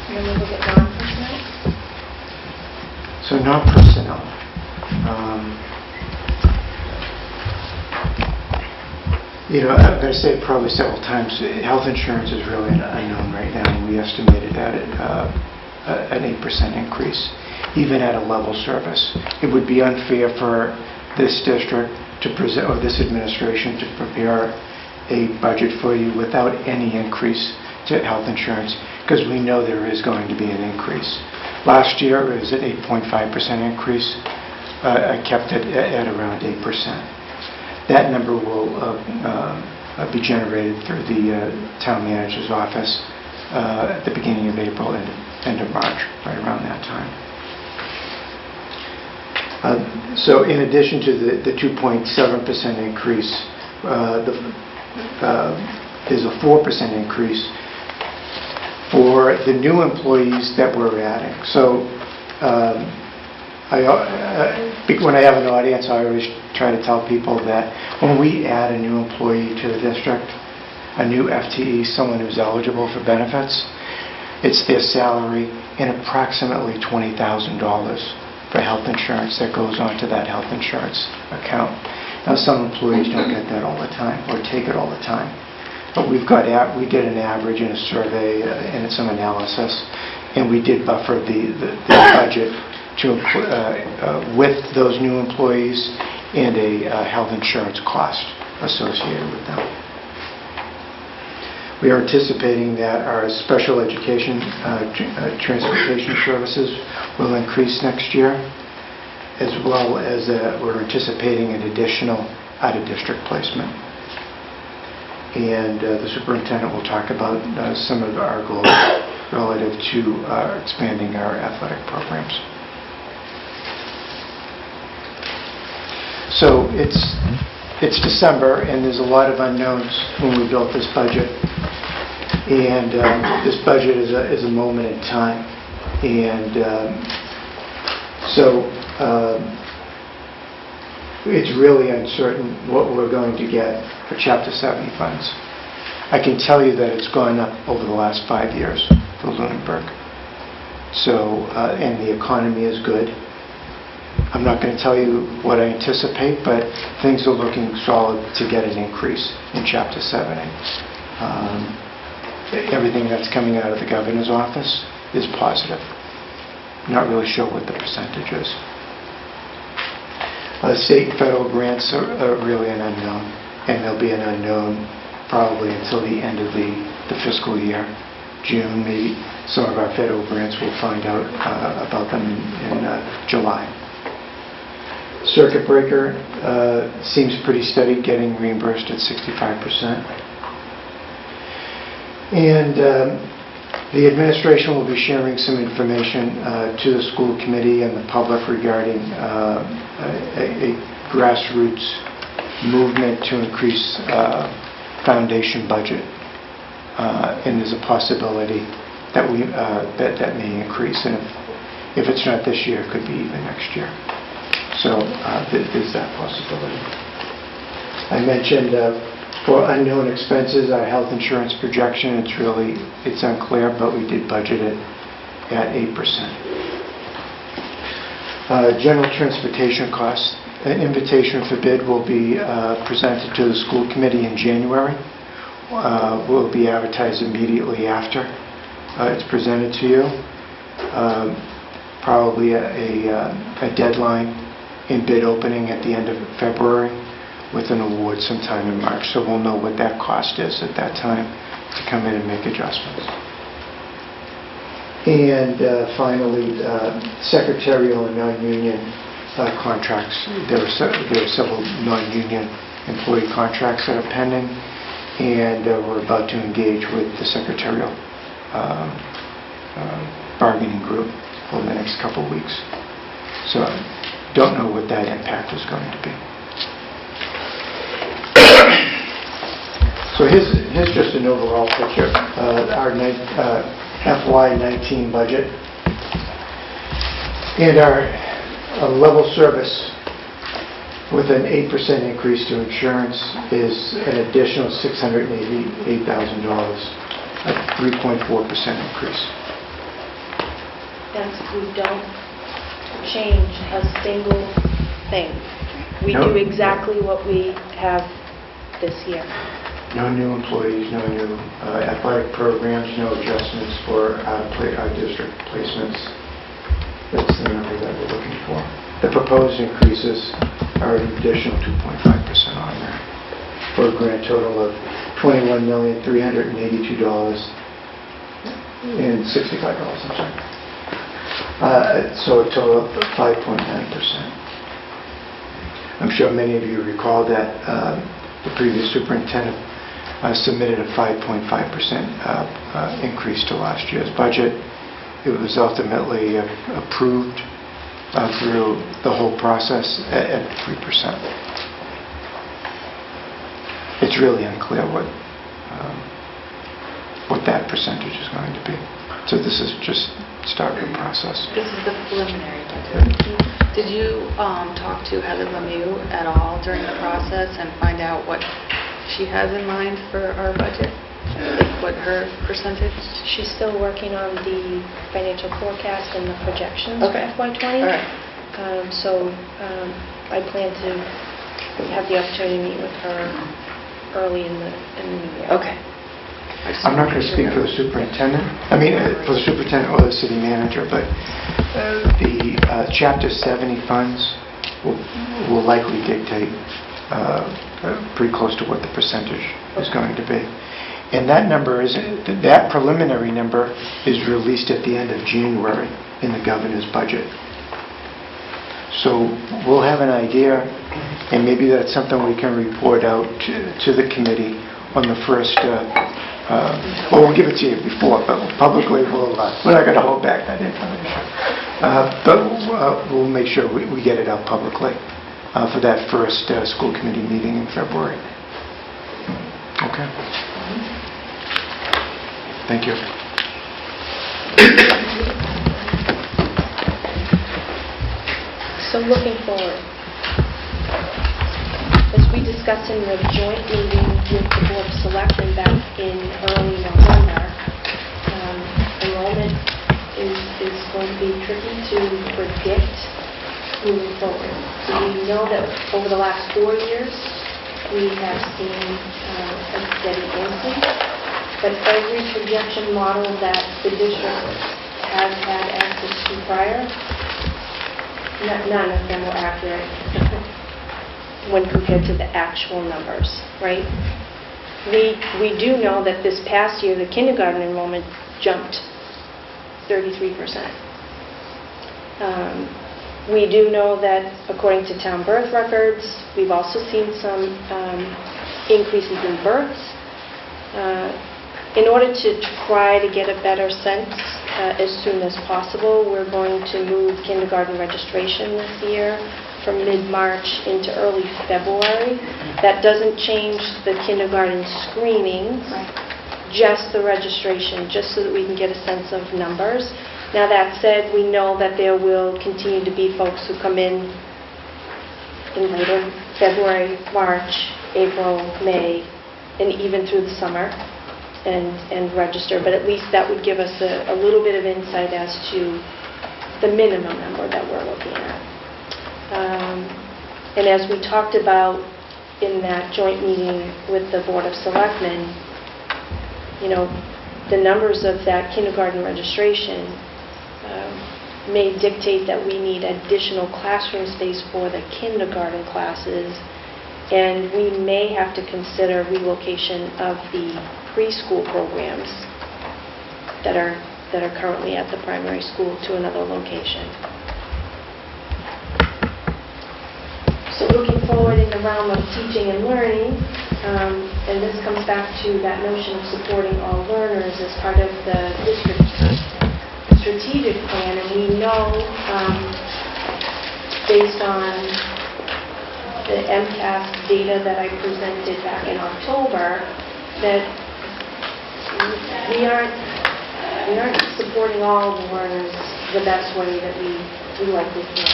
And then we look at non-personnel. So non-personnel. I'm going to say it probably several times, health insurance is really an unknown right now. We estimated that at an 8% increase, even at a level service. It would be unfair for this district to present, or this administration to prepare a budget for you without any increase to health insurance, because we know there is going to be an increase. Last year it was an 8.5% increase. I kept it at around 8%. That number will be generated through the town manager's office at the beginning of April and end of March, right around that time. So in addition to the 2.7% increase, there's a 4% increase for the new employees that we're adding. So when I have an audience, I always try to tell people that when we add a new employee to the district, a new FTE, someone who's eligible for benefits, it's their salary and approximately $20,000 for health insurance that goes onto that health insurance account. Now, some employees don't get that all the time or take it all the time. But we did an average in a survey and some analysis, and we did buffer the budget to with those new employees and a health insurance cost associated with them. We are anticipating that our special education transportation services will increase next year, as well as we're anticipating an additional out-of-district placement. And the superintendent will talk about some of our goals relative to expanding our athletic programs. So it's December, and there's a lot of unknowns when we built this budget. And this budget is a moment in time. And so it's really uncertain what we're going to get for Chapter 70 funds. I can tell you that it's gone up over the last 5 years for Lunenburg. So, and the economy is good. I'm not going to tell you what I anticipate, but things are looking solid to get an increase in Chapter 70. Everything that's coming out of the governor's office is positive. Not really sure what the percentage is. State and federal grants are really an unknown, and they'll be an unknown probably until the end of the fiscal year. June, maybe. Some of our federal grants, we'll find out about them in July. Circuit breaker seems pretty steady, getting reimbursed at 65%. And the administration will be sharing some information to the school committee and the public regarding a grassroots movement to increase foundation budget. And there's a possibility that that may increase. And if it's not this year, it could be even next year. So there's that possibility. I mentioned for unknown expenses, our health insurance projection, it's unclear, but we did budget it at 8%. General transportation costs. An invitation for bid will be presented to the school committee in January. Will be advertised immediately after it's presented to you. Probably a deadline in bid opening at the end of February, with an award sometime in March. So we'll know what that cost is at that time to come in and make adjustments. And finally, secretarial and non-union contracts. There are several non-union employee contracts that are pending, and we're about to engage with the secretarial bargaining group over the next couple of weeks. So don't know what that impact is going to be. So here's just an overall picture. Our FY19 budget. And our level service with an 8% increase to insurance is an additional $688,000, a 3.4% increase. That's if we don't change a single thing. We No. do exactly what we have this year. No new employees, no new athletic programs, no adjustments for out-of-district placements. That's the number that we're looking for. The proposed increases are an additional 2.5% on there, for a grand total of $21,382.65, I'm sorry. So a total of 5.9%. I'm sure many of you recall that the previous superintendent submitted a 5.5% increase to last year's budget. It was ultimately approved through the whole process at 3%. It's really unclear what that percentage is going to be. So this is just starting the process. This is the preliminary budget. Did you talk to Heather Lemieux at all during the process and find out what she has in mind for our budget? Like what her percentage? She's still working on the financial forecast and the projections for Okay. FY20. All right. I plan to have the opportunity to meet with her early in the new year. Okay. I'm not going to speak for the superintendent, for the superintendent or the city manager, but the Chapter 70 funds will likely dictate pretty close to what the percentage is going to be. And that preliminary number is released at the end of January in the governor's budget. So we'll have an idea, and maybe that's something we can report out to the committee on the first, we'll give it to you before, but publicly we're not going to hold back that information. But we'll make sure we get it out publicly for that first school committee meeting in February. Okay. Thank you. So looking forward, as we discussed in the joint meeting with the Board of Selectmen back in early November, enrollment is going to be tricky to predict moving forward. So we know that over the last 4 years, we have seen a steady increase, but every projection model that the district has had access to prior, none of them were accurate when compared to the actual numbers, right? We do know that this past year, the kindergarten enrollment jumped 33%. We do know that according to town birth records, we've also seen some increases in births. In order to try to get a better sense as soon as possible, we're going to move kindergarten registration this year from mid-March into early February. That doesn't change the kindergarten screenings, just the registration, just so that we can get a sense of numbers. Now that said, we know that there will continue to be folks who come in later February, March, April, May, and even through the summer and register, but at least that would give us a little bit of insight as to the minimum number that we're looking at. And as we talked about in that joint meeting with the Board of Selectmen, the numbers of that kindergarten registration may dictate that we need additional classroom space for the kindergarten classes, and we may have to consider relocation of the preschool programs that are currently at the primary school to another location. So looking forward in the realm of teaching and learning, and this comes back to that notion of supporting all learners as part of the district's strategic plan, and we know, based on the MCAS data that I presented back in October, that we aren't supporting all the learners the best way that we like to think.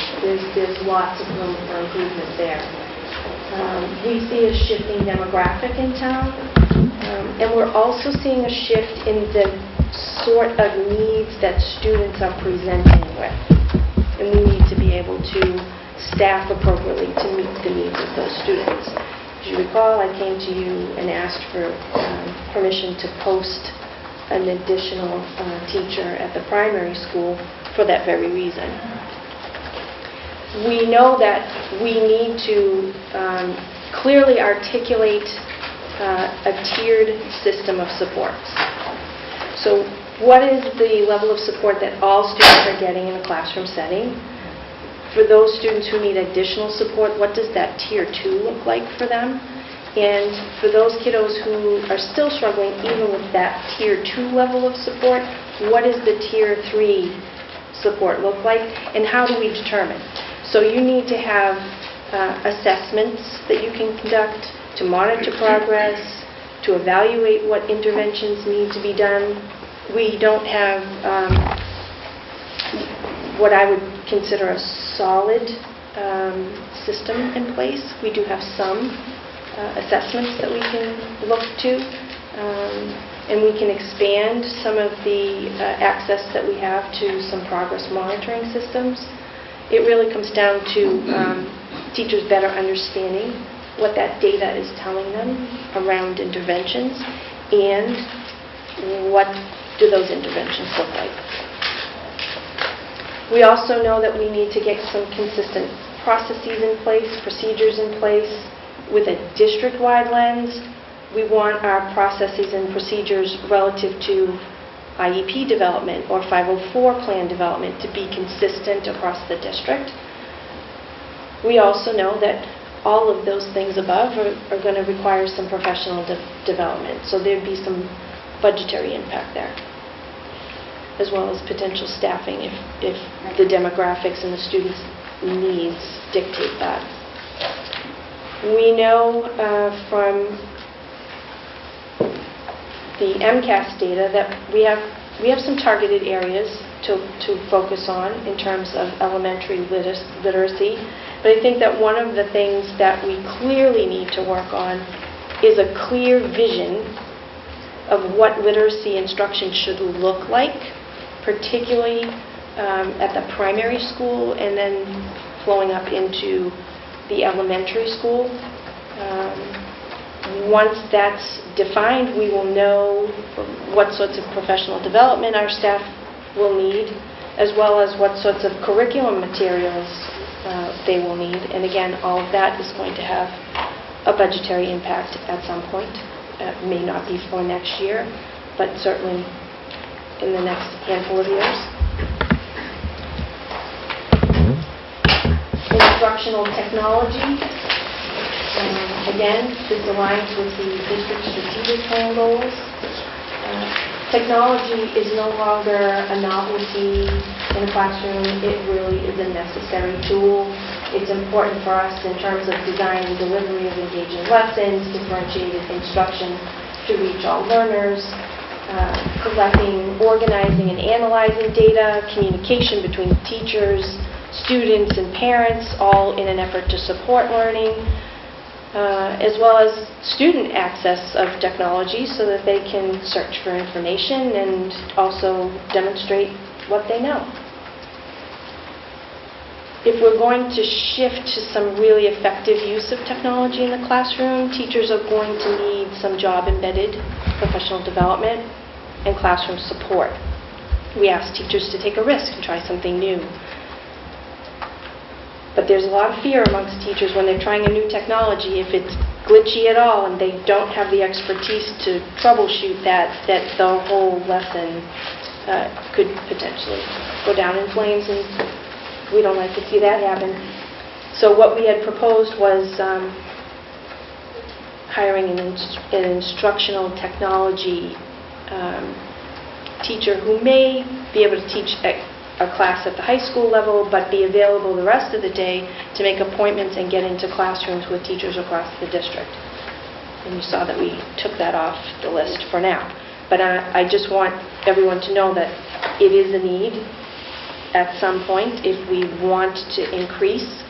There's lots of room for improvement there. We see a shifting demographic in town, and we're also seeing a shift in the sort of needs that students are presenting with. And we need to be able to staff appropriately to meet the needs of those students. As you recall, I came to you and asked for permission to post an additional teacher at the primary school for that very reason. We know that we need to clearly articulate a tiered system of supports. So what is the level of support that all students are getting in a classroom setting? For those students who need additional support, what does that Tier 2 look like for them? And for those kiddos who are still struggling even with that Tier 2 level of support, what does the Tier 3 support look like? And how do we determine? So you need to have assessments that you can conduct to monitor progress, to evaluate what interventions need to be done. We don't have what I would consider a solid system in place. We do have some assessments that we can look to, and we can expand some of the access that we have to some progress monitoring systems. It really comes down to teachers better understanding what that data is telling them around interventions and what do those interventions look like. We also know that we need to get some consistent processes in place, procedures in place. With a district-wide lens, we want our processes and procedures relative to IEP development or 504 plan development to be consistent across the district. We also know that all of those things above are going to require some professional development, so there'd be some budgetary impact there, as well as potential staffing if the demographics and the students' needs dictate that. We know from the MCAS data that we have some targeted areas to focus on in terms of elementary literacy, but I think that one of the things that we clearly need to work on is a clear vision of what literacy instruction should look like, particularly at the primary school and then flowing up into the elementary school. Once that's defined, we will know what sorts of professional development our staff will need, as well as what sorts of curriculum materials they will need. And again, all of that is going to have a budgetary impact at some point. It may not be for next year, but certainly in the next handful of years. Instructional technology. Again, this aligns with the district strategic plan goals. Technology is no longer a novelty in a classroom. It really is a necessary tool. It's important for us in terms of design and delivery of engaging lessons, differentiated instruction to reach all learners, collecting, organizing, and analyzing data, communication between teachers, students, and parents, all in an effort to support learning, as well as student access of technology so that they can search for information and also demonstrate what they know. If we're going to shift to some really effective use of technology in the classroom, teachers are going to need some job-embedded professional development and classroom support. We ask teachers to take a risk and try something new. But there's a lot of fear amongst teachers when they're trying a new technology. If it's glitchy at all and they don't have the expertise to troubleshoot that the whole lesson could potentially go down in flames, and we don't like to see that happen. So what we had proposed was hiring an instructional technology teacher who may be able to teach a class at the high school level, but be available the rest of the day to make appointments and get into classrooms with teachers across the district. And you saw that we took that off the list for now. But I just want everyone to know that it is a need at some point if we want to increase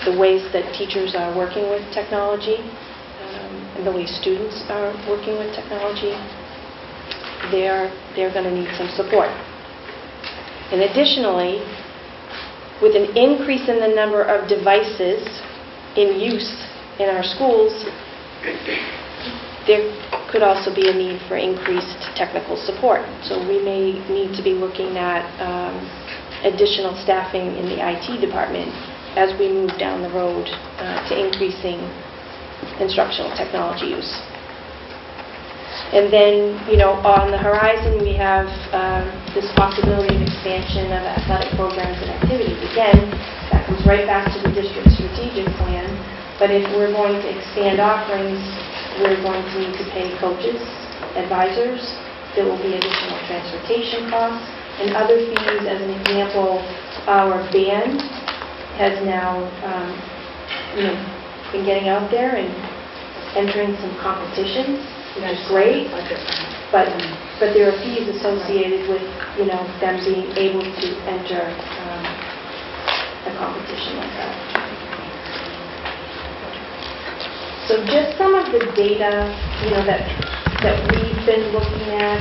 the ways that teachers are working with technology and the way students are working with technology. They're going to need some support. And additionally, with an increase in the number of devices in use in our schools, there could also be a need for increased technical support. So we may need to be looking at additional staffing in the IT department as we move down the road to increasing instructional technology use. And then, on the horizon, we have this possibility of expansion of athletic programs and activities. Again, that comes right back to the district strategic plan. But if we're going to expand offerings, we're going to need to pay coaches, advisors. There will be additional transportation costs and other fees. As an example, our band has now been getting out there and entering some competitions, which is great. But there are fees associated with them being able to enter a competition like that. So just some of the data that we've been looking at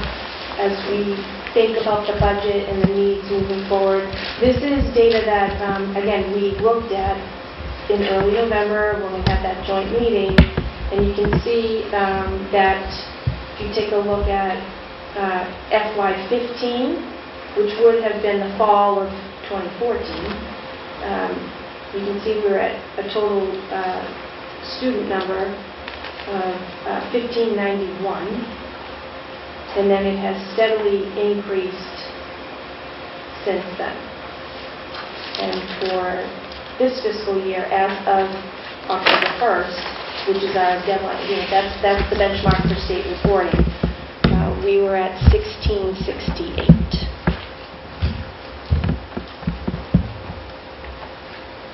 as we think about the budget and the needs moving forward. This is data that, again, we looked at in early November when we had that joint meeting, and you can see that if you take a look at FY19, which would have been the fall of 2014, you can see we're at a total student number of 1,591, and then it has steadily increased since then. And for this fiscal year, as of October 1st, which is our deadline, that's the benchmark for state reporting, we were at 1,668.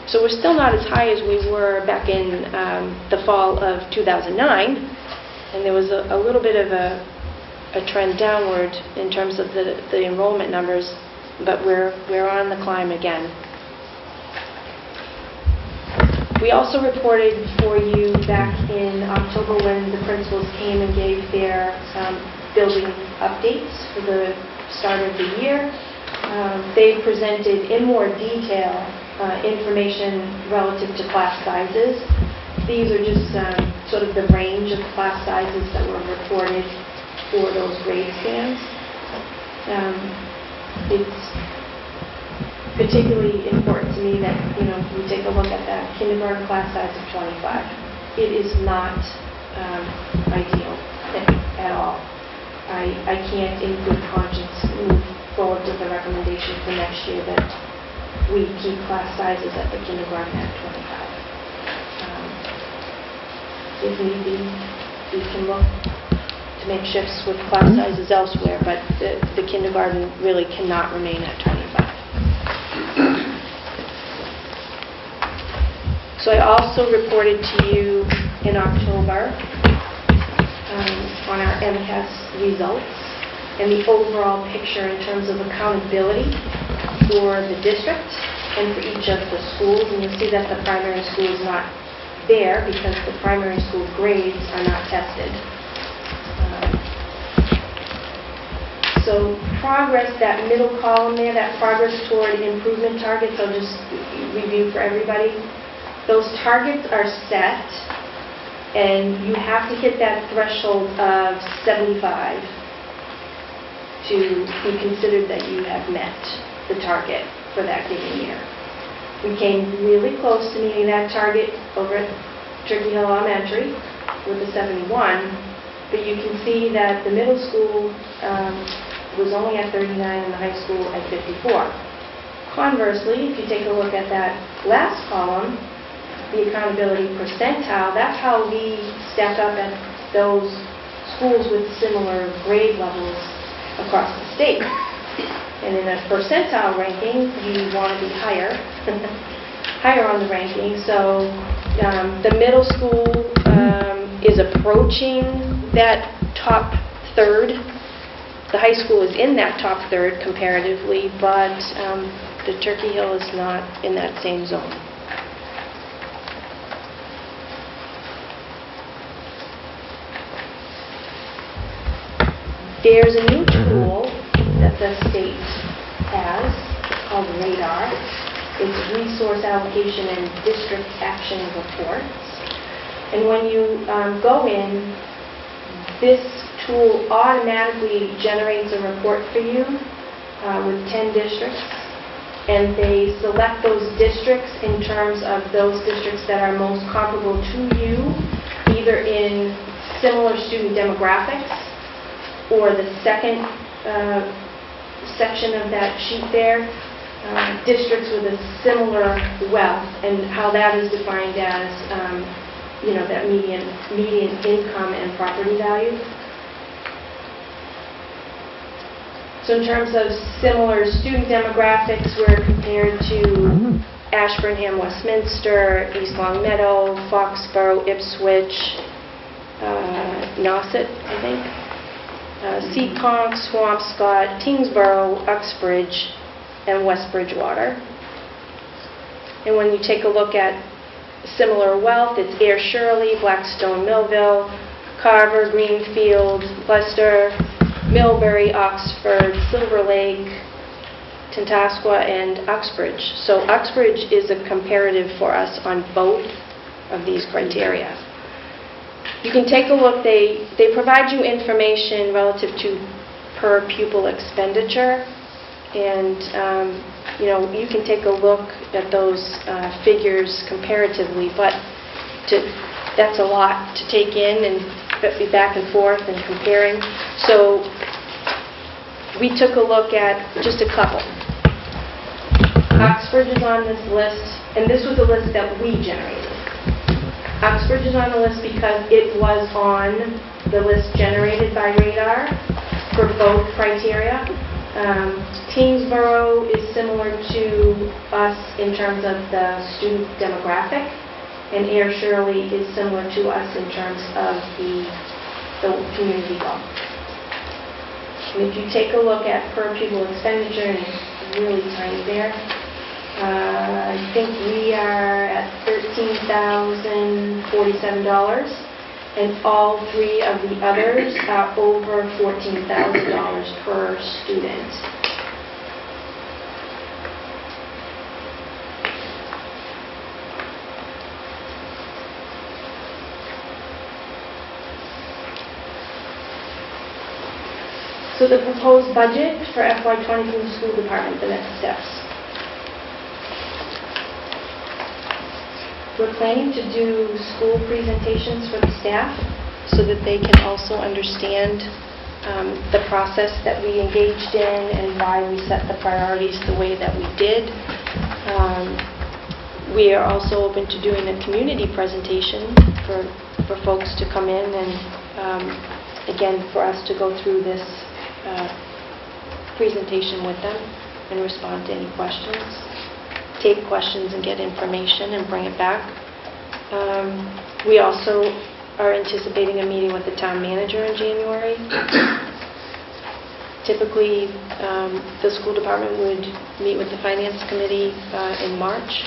So we're still not as high as we were back in the fall of 2009, and there was a little bit of a trend downward in terms of the enrollment numbers, but we're on the climb again. We also reported for you back in October when the principals came and gave their building updates for the start of the year. They presented in more detail information relative to class sizes. These are just sort of the range of class sizes that were reported for those grade spans. It's particularly important to me that we take a look at that kindergarten class size of 25. It is not ideal at all. I can't in good conscience move forward with a recommendation for next year that we keep class sizes at the kindergarten at 25. If need be, we can look to make shifts with class sizes elsewhere, but the kindergarten really cannot remain at 25. So I also reported to you in October on our MCAS results and the overall picture in terms of accountability for the district and for each of the schools. And you'll see that the primary school is not there because the primary school grades are not tested. So progress, that middle column there, that progress toward improvement targets, I'll just review for everybody. Those targets are set, and you have to hit that threshold of 75 to be considered that you have met the target for that given year. We came really close to meeting that target over at Turkey Hill Elementary with a 71, but you can see that the middle school was only at 39 and the high school at 54. Conversely, if you take a look at that last column, the accountability percentile, that's how we stack up at those schools with similar grade levels across the state. And in a percentile ranking, we want to be higher, higher on the ranking. So the middle school is approaching that top third. The high school is in that top third comparatively, but the Turkey Hill is not in that same zone. There's a new tool that the state has called RADAR. It's Resource Allocation and District Action Reports. And when you go in, this tool automatically generates a report for you with 10 districts, and they select those districts in terms of those districts that are most comparable to you, either in similar student demographics or the second section of that sheet there, districts with a similar wealth, and how that is defined as that median income and property value. So in terms of similar student demographics, we're compared to Ashburnham, Westminster, East Longmeadow, Foxborough, Ipswich, Nauset, I think, Seekonk, Swampscott, Tingsboro, Uxbridge, and West Bridgewater. And when you take a look at similar wealth, it's Air Shirley, Blackstone, Millville, Carver, Greenfield, Leicester, Millbury, Oxford, Silver Lake, Tantasqua, and Uxbridge. So Uxbridge is a comparative for us on both of these criteria. You can take a look. They provide you information relative to per pupil expenditure, and you can take a look at those figures comparatively, but that's a lot to take in and be back and forth and comparing. So we took a look at just a couple. Uxbridge is on this list, and this was a list that we generated. Uxbridge is on the list because it was on the list generated by Radar for both criteria. Tingsboro is similar to us in terms of the student demographic, and Air Shirley is similar to us in terms of the community wealth. And if you take a look at per pupil expenditure, and it's really tiny there, I think we are at $13,047, and all three of the others are over $14,000 per student. So the proposed budget for FY20 from the school department, the next steps. We're planning to do school presentations for the staff so that they can also understand the process that we engaged in and why we set the priorities the way that we did. We are also open to doing a community presentation for folks to come in and, again, for us to go through this presentation with them and respond to any questions. Take questions and get information and bring it back. We also are anticipating a meeting with the town manager in January. Typically, the school department would meet with the finance committee in March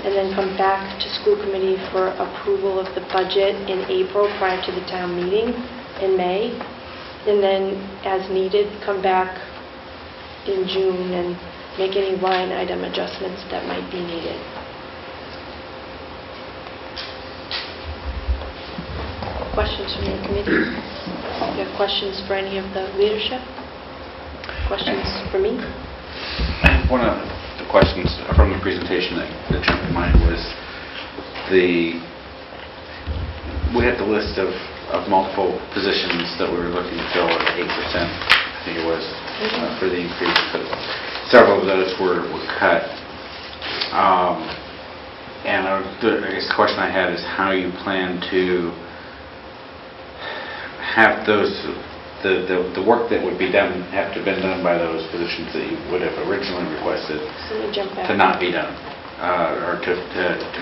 and then come back to school committee for approval of the budget in April prior to the town meeting in May. And then, as needed, come back in June and make any line item adjustments that might be needed. Questions from your committee? You have questions for any of the leadership? Questions for me? One of the questions from the presentation that jumped to mind was we had the list of multiple positions that we were looking to fill at 8%, I think it was, for the increase, but several of those were cut. And I guess the question I had is how you plan to have those, the work that would be done, have to have been done by those positions that you would have originally requested to not be done, or to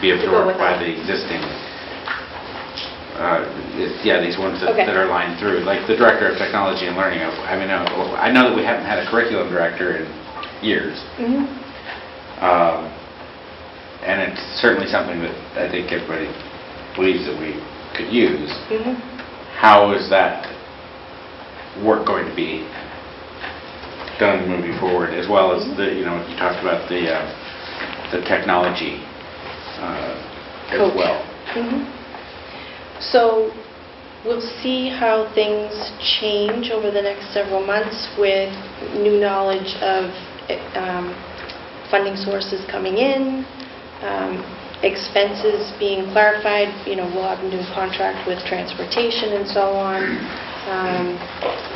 be absorbed by the existing. These ones that are lined through, like the Director of Technology and Learning. I know that we haven't had a curriculum director in years. And it's certainly something that I think everybody believes that we could use. How is that work going to be done moving forward, as well as you talked about the technology as well. So we'll see how things change over the next several months with new knowledge of funding sources coming in, expenses being clarified. We'll have a new contract with transportation and so on.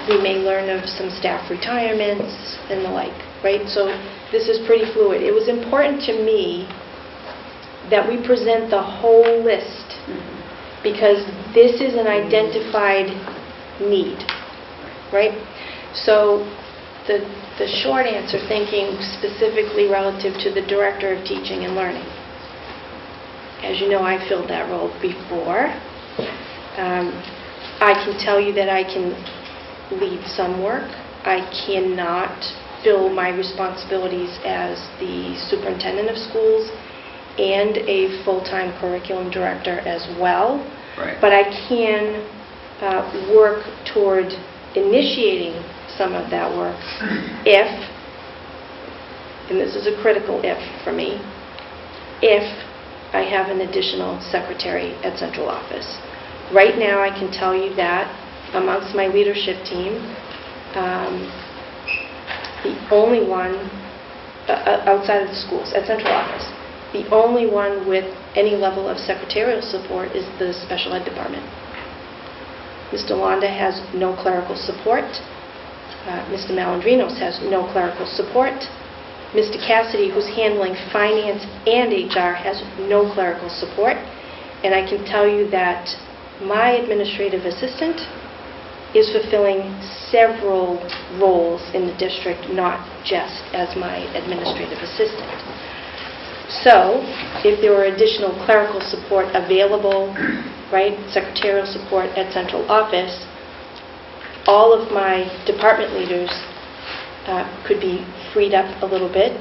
We may learn of some staff retirements and the like, right? So this is pretty fluid. It was important to me that we present the whole list because this is an identified need, right? So the short answer, thinking specifically relative to the Director of Teaching and Learning. As you know, I filled that role before. I can tell you that I can lead some work. I cannot fill my responsibilities as the superintendent of schools and a full-time curriculum director as well. Right. But I can work toward initiating some of that work if, and this is a critical if for me, if I have an additional secretary at central office. Right now, I can tell you that amongst my leadership team, the only one outside of the schools at central office, the only one with any level of secretarial support is the special ed department. Mr. Londa has no clerical support. Mr. Malandrinos has no clerical support. Mr. Cassidy, who's handling finance and HR, has no clerical support. And I can tell you that my administrative assistant is fulfilling several roles in the district, not just as my administrative assistant. So, if there were additional clerical support available, right, secretarial support at central office, all of my department leaders could be freed up a little bit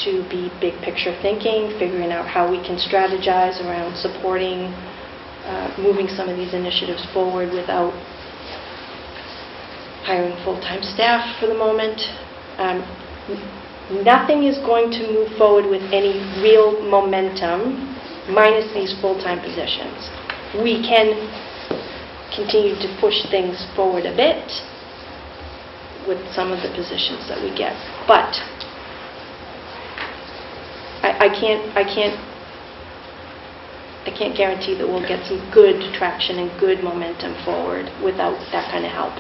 to be big picture thinking, figuring out how we can strategize around supporting, moving some of these initiatives forward without hiring full-time staff for the moment. Nothing is going to move forward with any real momentum minus these full-time positions. We can continue to push things forward a bit with some of the positions that we get. But I can't guarantee that we'll get some good traction and good momentum forward without that kind of help.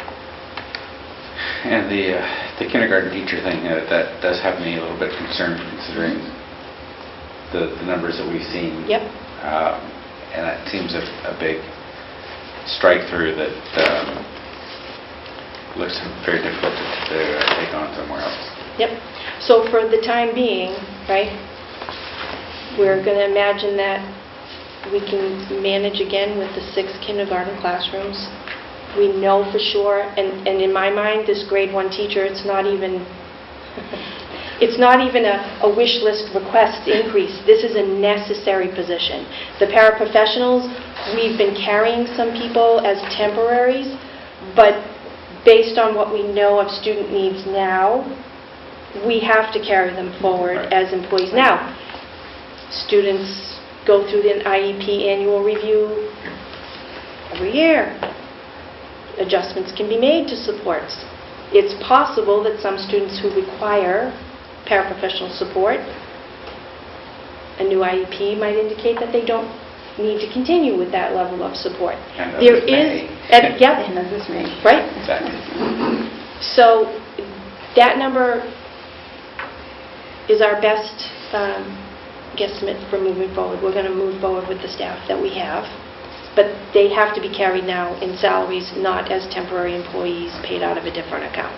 And the kindergarten teacher thing, that does have me a little bit concerned considering the numbers that we've seen. Yep. And it seems a big strike through that looks very difficult to take on somewhere else. Yep. So for the time being, right, we're going to imagine that we can manage again with the 6 kindergarten classrooms. We know for sure, and in my mind, this grade 1 teacher, it's not even a wish list request increase. This is a necessary position. The paraprofessionals, we've been carrying some people as temporaries, but based on what we know of student needs now, we have to carry them forward as employees. Now, students go through the IEP annual review every year. Adjustments can be made to supports. It's possible that some students who require paraprofessional support, a new IEP might indicate that they don't need to continue with that level of support. And There others may. is, yep, And others may. right? Exactly. So that number is our best guesstimate for moving forward. We're going to move forward with the staff that we have, but they have to be carried now in salaries, not as temporary employees paid out of a different account.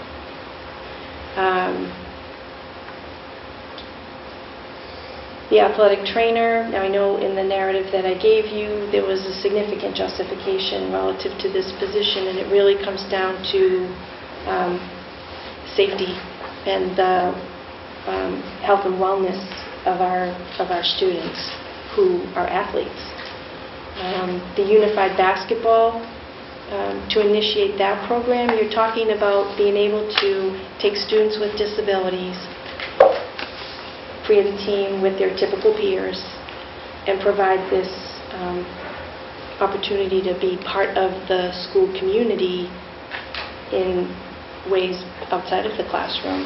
The athletic trainer, now I know in the narrative that I gave you, there was a significant justification relative to this position, and it really comes down to safety and the health and wellness of our students who are athletes. The unified basketball, to initiate that program, you're talking about being able to take students with disabilities, create a team with their typical peers, and provide this opportunity to be part of the school community in ways outside of the classroom.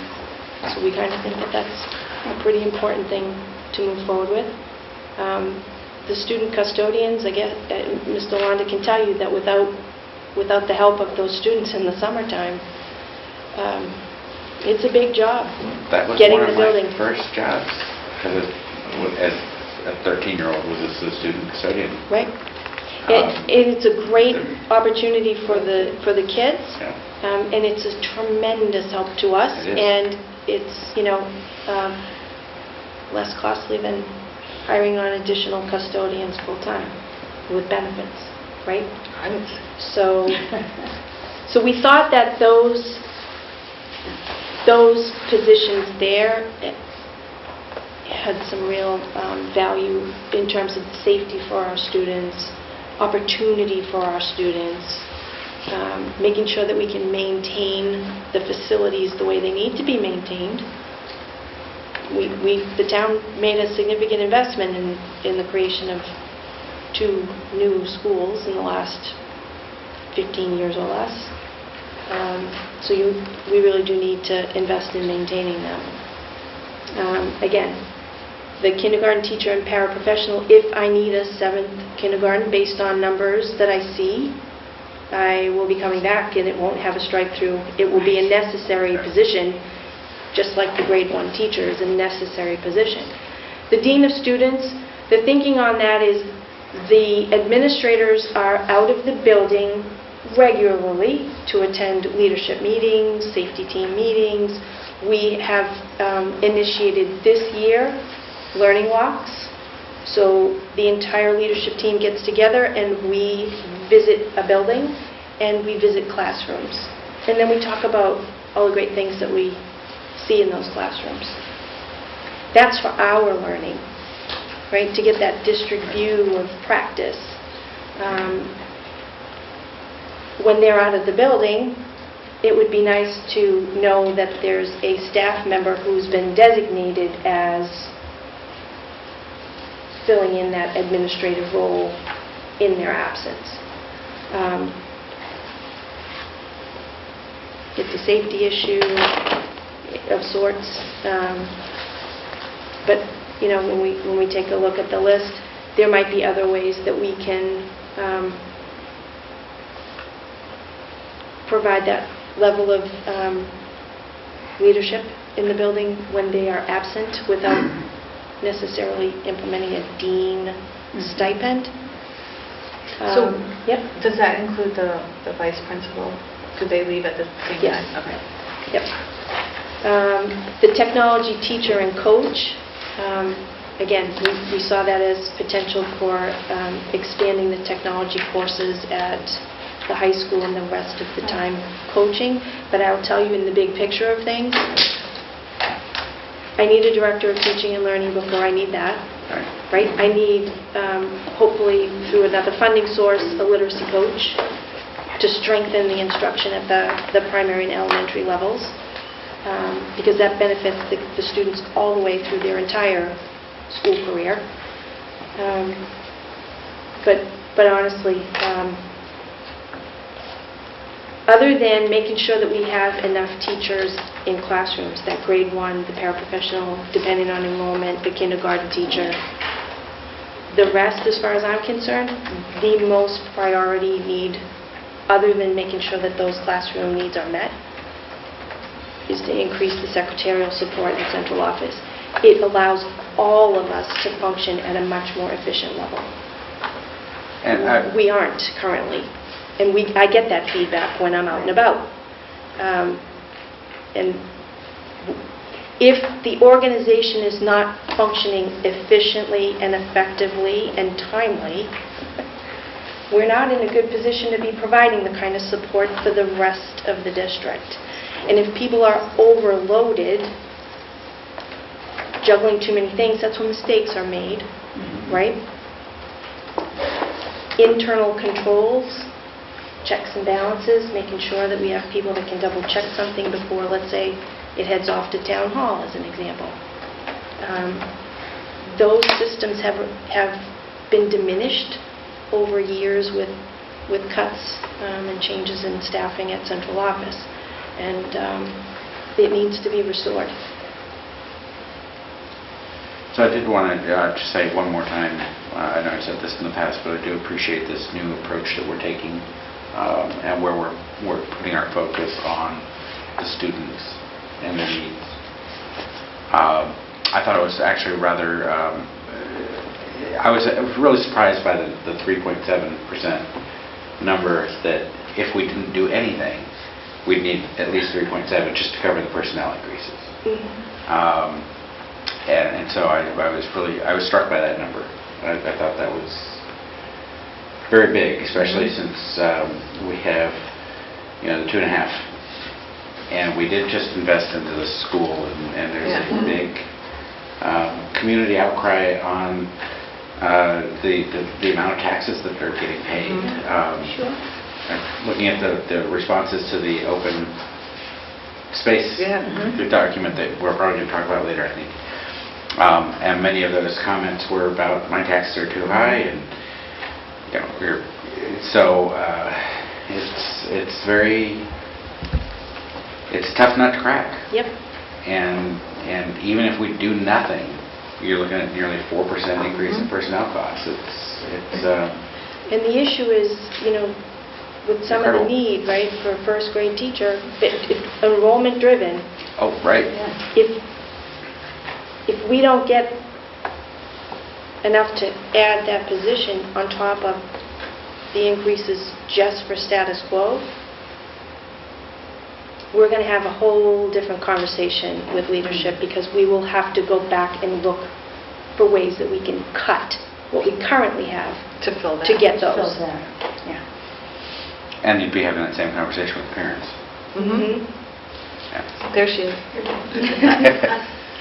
So we kind of think that that's a pretty important thing to move forward with. The student custodians, I guess, Mr. Londa can tell you that without the help of those students in the summertime, it's a big job. That was getting one the of building. my first jobs as a 13-year-old was as a student custodian. Right. Um, It's a great opportunity for the kids, Yeah. and it's a tremendous help to us. It is. And it's, less costly than hiring on additional custodians full-time with benefits, right? So we thought that those positions there had some real value in terms of safety for our students, opportunity for our students, making sure that we can maintain the facilities the way they need to be maintained. The town made a significant investment in the creation of 2 new schools in the last 15 years or less. So we really do need to invest in maintaining them. Again, the kindergarten teacher and paraprofessional, if I need a 7th kindergarten based on numbers that I see, I will be coming back and it won't have a strike-through. It will be a necessary position, just like the grade 1 teacher is a necessary position. The dean of students, the thinking on that is the administrators are out of the building regularly to attend leadership meetings, safety team meetings. We have initiated this year learning walks. So the entire leadership team gets together and we visit a building and we visit classrooms. And then we talk about all the great things that we see in those classrooms. That's for our learning, right? To get that district view of practice. When they're out of the building, it would be nice to know that there's a staff member who's been designated as filling in that administrative role in their absence. It's a safety issue of sorts, but when we take a look at the list, there might be other ways that we can provide that level of leadership in the building when they are absent without necessarily implementing a dean stipend. So, Yep. does that include the vice principal? Do they leave at the same Yes. time? Okay. Yep. The technology teacher and coach, again, we saw that as potential for expanding the technology courses at the high school and the rest of the time coaching. But I'll tell you, in the big picture of things, I need a director of teaching and learning before I need that. Right? I need, hopefully through another funding source, a literacy coach to strengthen the instruction at the primary and elementary levels, because that benefits the students all the way through their entire school career. But honestly, other than making sure that we have enough teachers in classrooms, that grade 1, the paraprofessional, depending on enrollment, the kindergarten teacher, the rest, as far as I'm concerned, the most priority need, other than making sure that those classroom needs are met, is to increase the secretarial support in central office. It allows all of us to function at a much more efficient level. And We aren't currently. And I get that feedback when I'm out and about. And if the organization is not functioning efficiently and effectively and timely, we're not in a good position to be providing the kind of support for the rest of the district. And if people are overloaded, juggling too many things, that's when mistakes are made, right? Internal controls, checks and balances, making sure that we have people that can double check something before, let's say, it heads off to town hall, as an example. Those systems have been diminished over years with cuts and changes in staffing at central office. And it needs to be restored. So I did want to just say one more time, I know I said this in the past, but I do appreciate this new approach that we're taking and where we're putting our focus on the students and their needs. I thought it was actually rather, I was really surprised by the 3.7% number, that if we didn't do anything, we'd need at least 3.7 just to cover the personnel increases. And so I was struck by that number. I thought that was very big, especially since we have, the 2.5, and we did just invest into the school, and there's a big community outcry on the amount of taxes that are getting paid. Sure. Looking at the responses to the open space document that we're probably going to talk about later, I think. And many of those comments were about my taxes are too high, and it's a tough nut to crack. Yep. And even if we do nothing, you're looking at nearly 4% increase in personnel costs. And the issue is, with some of the need, right, for a first grade teacher, enrollment driven. Oh, right. If we don't get enough to add that position on top of the increases just for status quo, we're going to have a whole different conversation with leadership, because we will have to go back and look for ways that we can cut what we currently have To fill that. to get those. Yeah. And you'd be having that same conversation with parents. Mm-hmm. Yeah. There she is.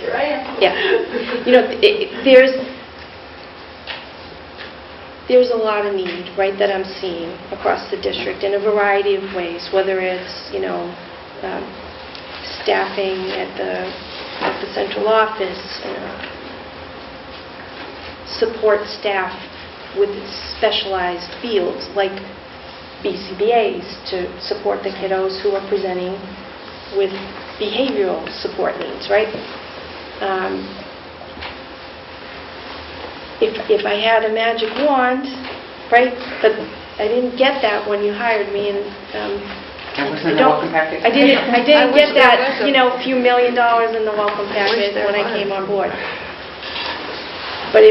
Here I am. Yeah. There's a lot of need, right, that I'm seeing across the district in a variety of ways, whether it's, staffing at the central office, support staff with specialized fields like BCBAs to support the kiddos who are presenting with behavioral support needs, right? If I had a magic wand, right, but I didn't get that when you hired me, and That wasn't in the welcome package. I didn't I get wish there that, was a- few $1 million in the welcome wish package there when I was. came on board. But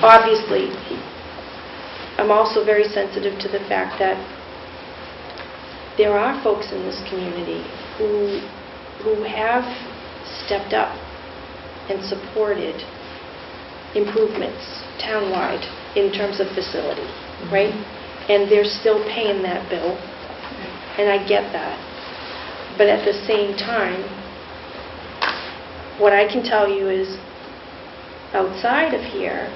obviously, I'm also very sensitive to the fact that there are folks in this community who have stepped up and supported improvements townwide in terms of facility, right? And they're still paying that bill, and I get that. But at the same time, what I can tell you is, outside of here,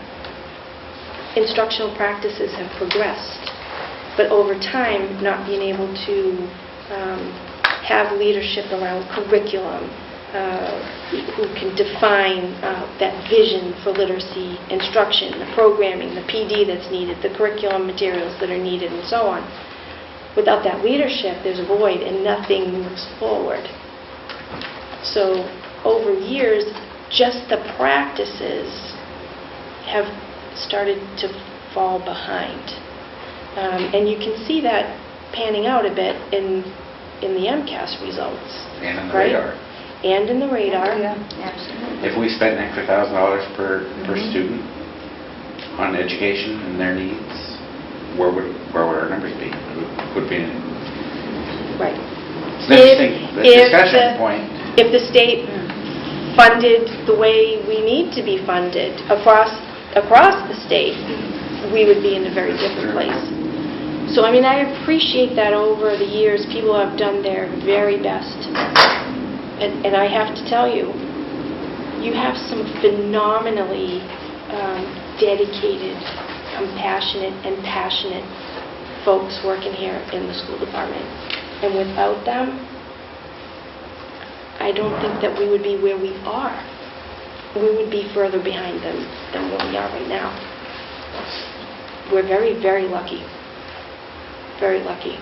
instructional practices have progressed, but over time, not being able to have leadership around curriculum, who can define that vision for literacy instruction, the programming, the PD that's needed, the curriculum materials that are needed, and so on. Without that leadership, there's a void and nothing moves forward. So over years, just the practices have started to fall behind. And you can see that panning out a bit in the MCAS results. And in the right? radar. And in the radar. If we spent an extra $1,000 per student on education and their needs, where would our numbers be? Would be Right. it's an interesting discussion point. If the state funded the way we need to be funded across the state, we would be in a very different place. So, I appreciate that over the years, people have done their very best. And I have to tell you, you have some phenomenally dedicated, compassionate, and passionate folks working here in the school department. And without them, I don't think that we would be where we are. We would be further behind them than where we are right now. we're very, very lucky. Very lucky.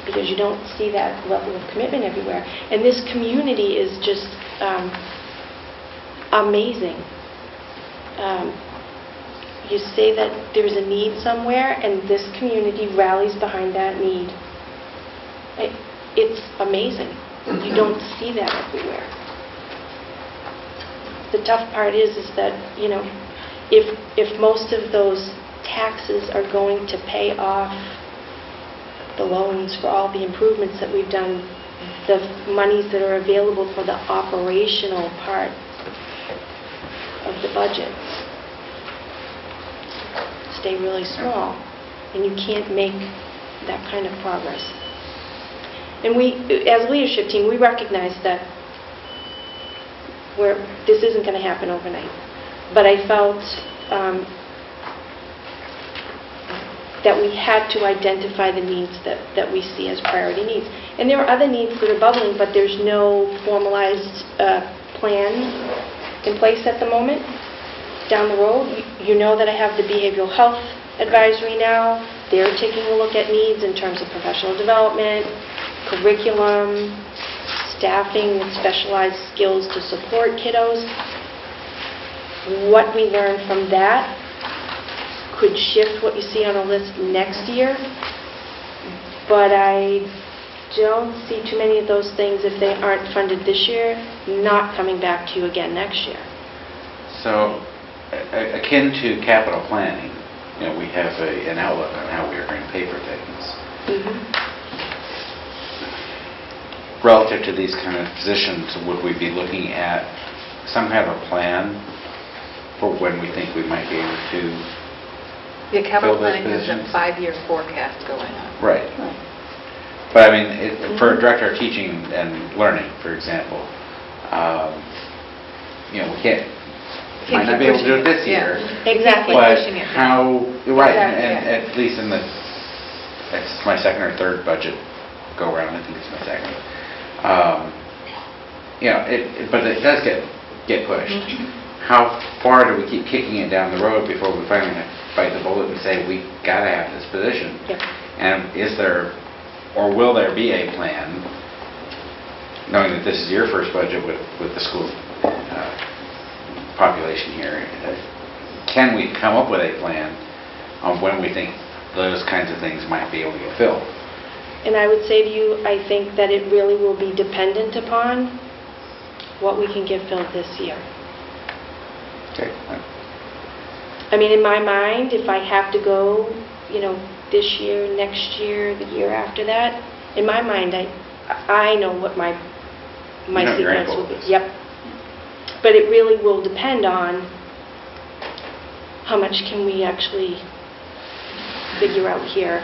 Because you don't see that level of commitment everywhere. And this community is just amazing. You say that there's a need somewhere, and this community rallies behind that need. It's amazing. You don't see that everywhere. The tough part is that, you know, if most of those taxes are going to pay off the loans for all the improvements that we've done, the monies that are available for the operational part of the budget stay really small, and you can't make that kind of progress. And we, as a leadership team, we recognize that this isn't going to happen overnight. But I felt that we had to identify the needs that we see as priority needs. And there are other needs that are bubbling, but there's no formalized plan in place at the moment. Down the road, you know that I have the behavioral health advisory now. They're taking a look at needs in terms of professional development, curriculum, staffing with specialized skills to support kiddos. What we learn from that could shift what you see on a list next year, but I don't see too many of those things, if they aren't funded this year, not coming back to you again next year. So, akin to capital planning, you know, we have an outlook on how we are going to pay for things. Relative to these kind of positions, would we be looking at some kind of a plan for when we think we might be able to The capital fill those planning has a positions? 5-year forecast going on. Right. But I mean, for director of teaching and learning, for example, you know, we might not be able to do it this year. Exactly. But Pushing it. how, right, Exactly. and at least in it's my second or third budget go around, I think it's my second. You know, but it does get pushed. How far do we keep kicking it down the road before we finally bite the bullet and say, we got to have this position? Yep. And is there, or will there be a plan, knowing that this is your first budget with the school population here, can we come up with a plan on when we think those kinds of things might be able to get filled? And I would say to you, I think that it really will be dependent upon what we can get filled this year. Okay. I mean, in my mind, if I have to go, you know, this year, next year, the year after that, in my mind, I know what my You know your sequence will be. goals. Yep. But it really will depend on how much can we actually figure out here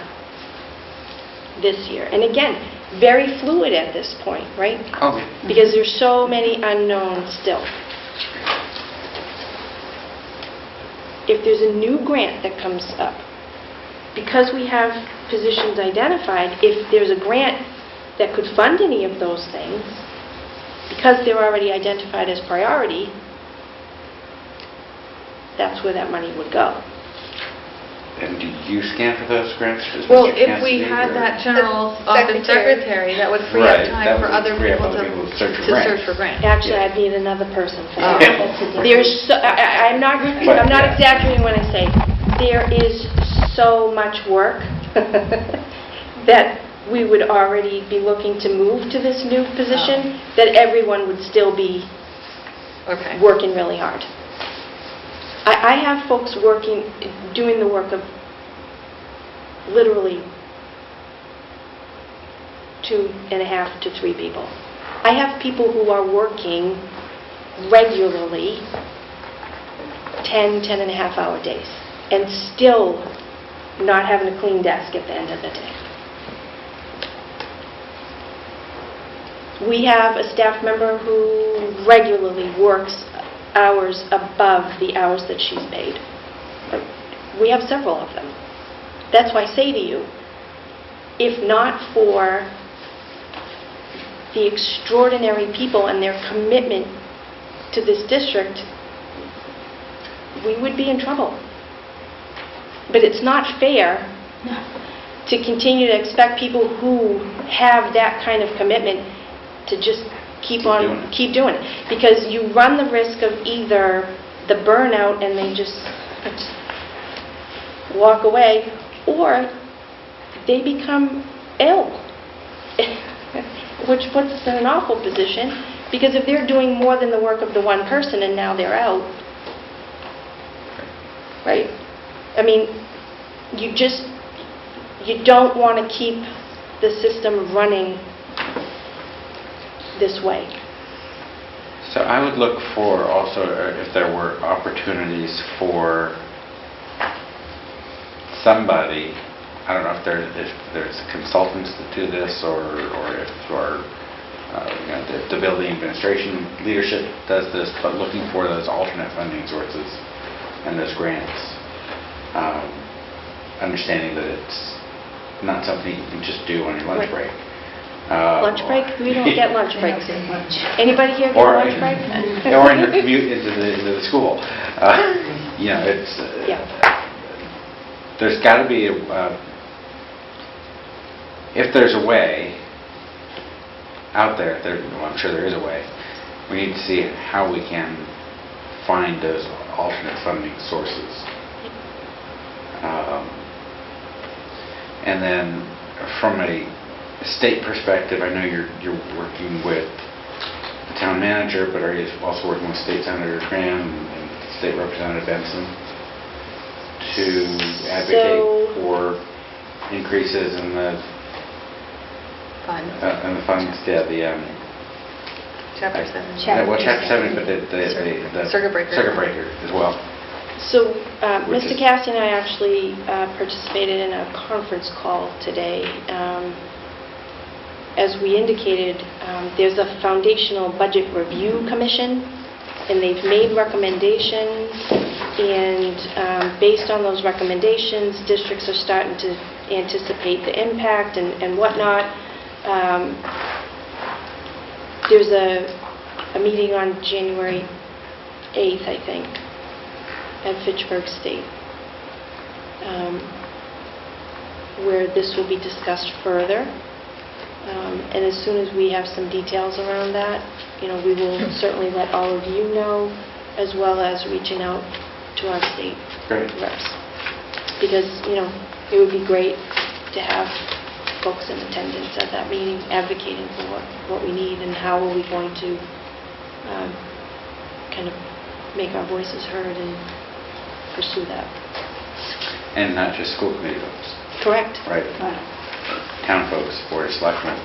this year. And again, very fluid at this point, right? Okay. Because there's so many unknowns still. If there's a new grant that comes up, because we have positions identified, if there's a grant that could fund any of those things, because they're already identified as priority, that's where that money would go. And do you scan for those grants? Does Well, Mr. if we Cassidy had or- that general office Secretary. secretary, that would free up Right, time that for would other free up people other to people to search for search grants. for grants. Actually, Yeah. I'd need another person for Oh. that. There's so, I'm not yeah. exaggerating when I say there is so much work that we would already be looking to move to this new position, that everyone would still be Okay. working really hard. I have folks doing the work of literally 2.5 to 3 people. I have people who are working regularly 10.5 hour days, and still not having a clean desk at the end of the day. We have a staff member who regularly works hours above the hours that she's paid. We have several of them. That's why I say to you, if not for the extraordinary people and their commitment to this district, we would be in trouble. But it's not fair to continue to expect people who have that kind of commitment to just keep doing it. Because you run the risk of either the burnout and they just walk away, or they become ill, which puts us in an awful position, because if they're doing more than the work of the one person and now they're out, right? I mean, you don't want to keep the system running this way. So I would look for also if there were opportunities for somebody, I don't know if there's consultants that do this, or if the building administration leadership does this, but looking for those alternate funding sources and those grants. Understanding that it's not something you can just do on your lunch break. Lunch break? We don't get lunch breaks. Anybody here get lunch break? Or in your commute into the school. It's there's got to be if there's a way out there, I'm sure there is a way. We need to see how we can find those alternate funding sources. And then from a state perspective, I know you're working with the town manager, but are you also working with State Senator Tran and State Representative Benson to advocate for increases in the funds? Chapter 7. Well, Chapter 7, but the Circuit breaker as well. So Mr. Cassie and I actually participated in a conference call today. As we indicated, there's a foundational budget review commission, and they've made recommendations, and based on those recommendations, districts are starting to anticipate the impact and whatnot. There's a meeting on January 8th, I think, at Fitchburg State, where this will be discussed further. And as soon as we have some details around that, we will certainly let all of you know, as well as reaching out to our state reps. Because, it would be great to have folks in attendance at that meeting advocating for what we need and how are we going to kind of make our voices heard and pursue that. And not just school committee folks. Correct. Right. Town folks, board of selectmen.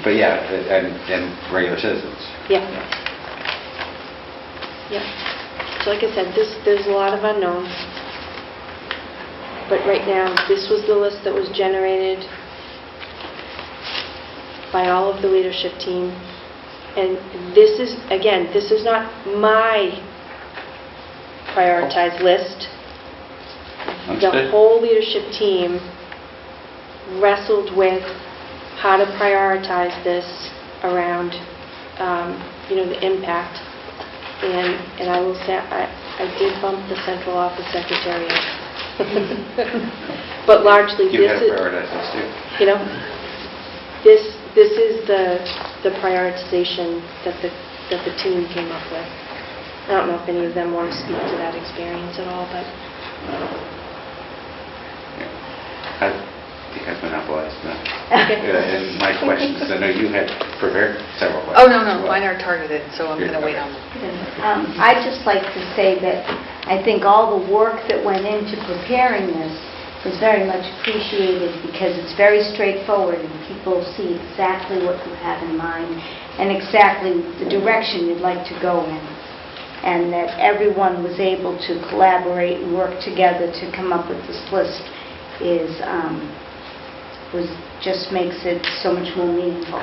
But yeah, and regular citizens. Yeah. So like I said, there's a lot of unknowns. But right now, this was the list that was generated by all of the leadership team. And this is, again, this is not my prioritized list. The whole leadership team wrestled with how to prioritize this around, the impact. And I will say, I did bump the central office secretary up. But largely, You have to prioritize this too. This is the prioritization that the team came up with. I don't know if any of them want to speak to that experience at all, but... I think I've monopolized that. And my questions, I know you had prepared several questions. Oh, no, mine are targeted, so I'm going to wait on them. I'd just like to say that I think all the work that went into preparing this is very much appreciated, because it's very straightforward and people see exactly what you have in mind and exactly the direction you'd like to go in. And that everyone was able to collaborate and work together to come up with this list just makes it so much more meaningful.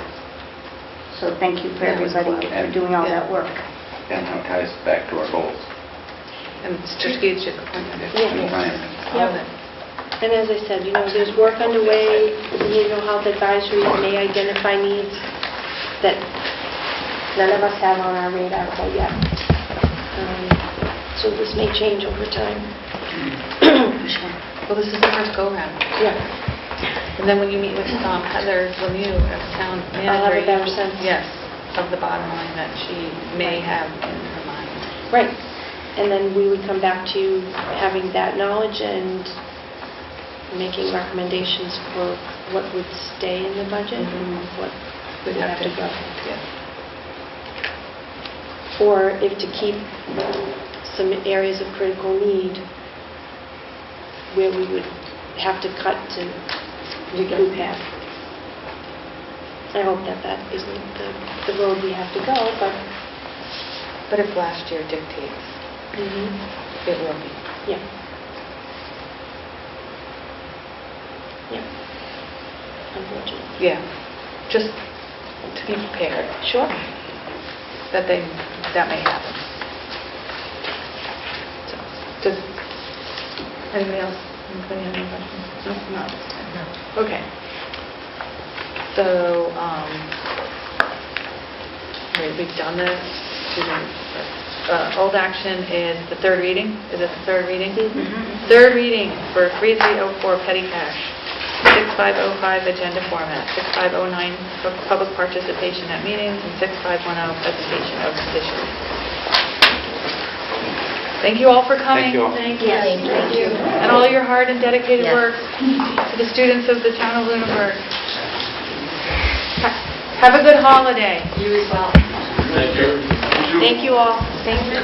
So thank you for everybody for doing all that work. And how it ties back to our goals. And strategic appointment. And plan. And as I said, there's work underway. The Behavioral Health Advisory may identify needs that none of us have on our radar quite yet. So this may change over time. Well, this is the first go-round. Yeah. And then when you meet with Heather Lemieux as town manager... I'll have a better you- sense. Yes, of the bottom line that she may have in her mind. Right. And then we would come back to you having that knowledge and making recommendations for what would stay in the budget and what would have to go. Yeah. Or if to keep some areas of critical need where we would have to cut to recoup half. I hope that that isn't the road we have to go, but... But if last year dictates, it will be. Yeah. Yeah. Unfortunately. Yeah, just to be prepared Sure. that may happen. So, does anybody else have any questions? No? No. Okay. So, we've done this. Old action is the third reading. Is it the third reading? Third reading for 3304 petty cash, 6505 agenda format, 6509 public participation at meetings, and 6510 presentation of petitions. Thank you all for coming. Thank you all. Thank Thank you. And all your hard and dedicated Yes. work to the students of the town of Lunenburg. Have a good holiday. You as well. Thank you. Thank you all. Thank you.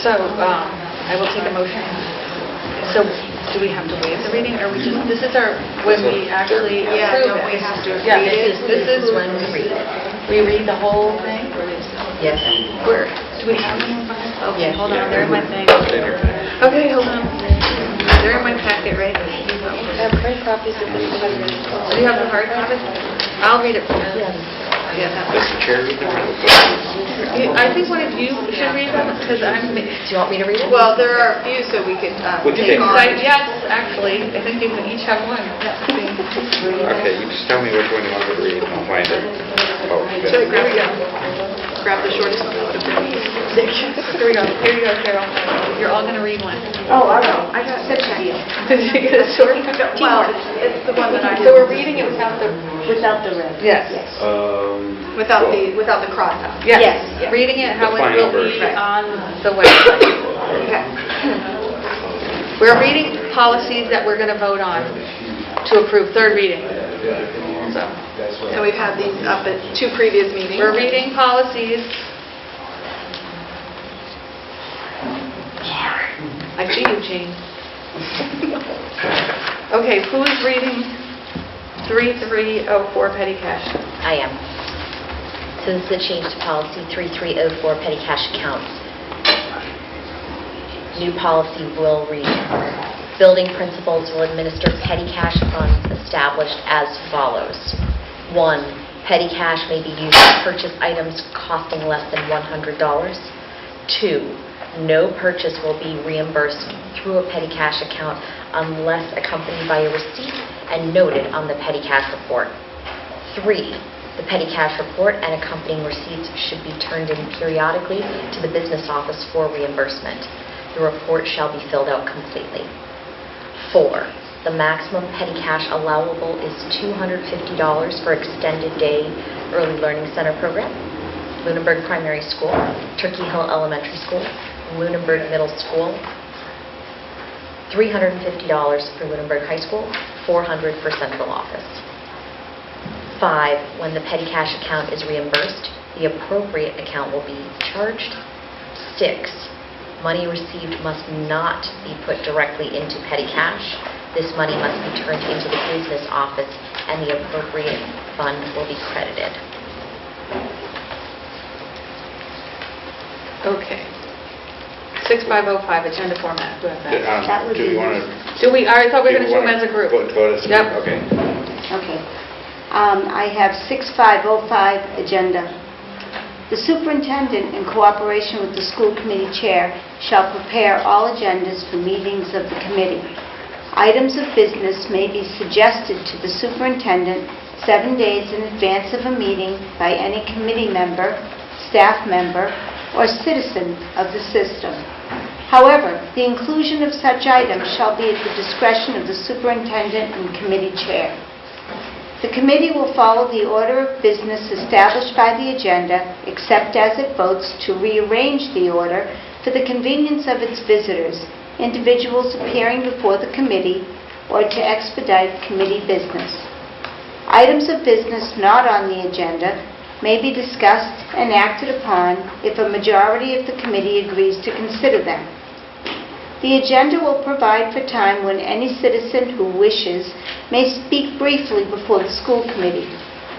So, I will take a motion. So, do we have to waive the reading, or we just, this is our, when we actually approve don't it? we have to Yeah, read it? this is when we read it. we read the whole thing? Yes. Where, do we have them in front of us? Okay, Yes. hold on, they're in my thing. Okay, hold on. They're in my packet, right? I have print copies of them. Do you have the hard copies? I'll read it for you. Yeah. Does the chair read them? I think one of you should read them, because I'm... Do you want me to read it? Well, there are a few, so we could Would you take take- on. Yes, actually, I think you can each have one. Okay, you just tell me which one you want me to read, and I'll find it. Oh, So here we go. Grab the shortest one. That would have been Here we go, Carol. You're all going to read one. Oh, all right. I got such a deal. Did you get a short? Well, it's the one that I So we're reading it without the... Without the red. Yes. without the crosshouse. Yes, Yes. reading it how The it final will be version. on the website. Okay. We're reading policies that we're going to vote on to approve, third reading. So, And we've had these up at 2 previous meetings. we're reading policies. I see you, Jane. Okay, who is reading 3304 petty cash? I am. So this is a change to policy 3304, petty cash accounts. New policy will read, building principals will administer petty cash funds established as follows. 1, petty cash may be used to purchase items costing less than $100. 2, no purchase will be reimbursed through a petty cash account unless accompanied by a receipt and noted on the petty cash report. 3, the petty cash report and accompanying receipts should be turned in periodically to the business office for reimbursement. The report shall be filled out completely. 4, the maximum petty cash allowable is $250 for extended day early learning center program, Lunenburg Primary School, Turkey Hill Elementary School, Lunenburg Middle School, $350 for Lunenburg High School, $400 for central office. 5, when the petty cash account is reimbursed, the appropriate account will be charged. 6, money received must not be put directly into petty cash. This money must be turned into the business office and the appropriate fund will be credited. Okay. 6505, agenda format. Do I have that? That would Do we be- want to... I thought we were going to do them as a group. Vote as a Yep. group, okay. Okay. I have 6505 agenda. The superintendent, in cooperation with the school committee chair, shall prepare all agendas for meetings of the committee. Items of business may be suggested to the superintendent 7 days in advance of a meeting by any committee member, staff member, or citizen of the system. However, the inclusion of such items shall be at the discretion of the superintendent and committee chair. The committee will follow the order of business established by the agenda, except as it votes to rearrange the order for the convenience of its visitors, individuals appearing before the committee, or to expedite committee business. Items of business not on the agenda may be discussed and acted upon if a majority of the committee agrees to consider them. The agenda will provide for time when any citizen who wishes may speak briefly before the school committee.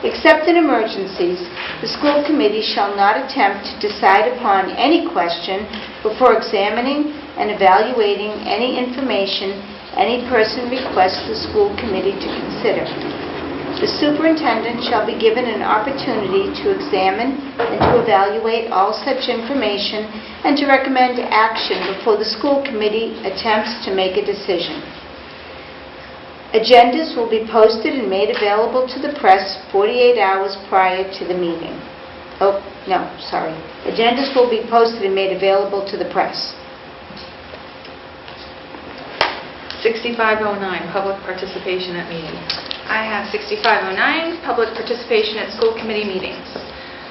Except in emergencies, the school committee shall not attempt to decide upon any question before examining and evaluating any information any person requests the school committee to consider. The superintendent shall be given an opportunity to examine and to evaluate all such information and to recommend action before the school committee attempts to make a decision. Agendas will be posted and made available to the press 48 hours prior to the meeting. Agendas will be posted and made available to the press. 6509, public participation at meetings. I have 6509, public participation at school committee meetings.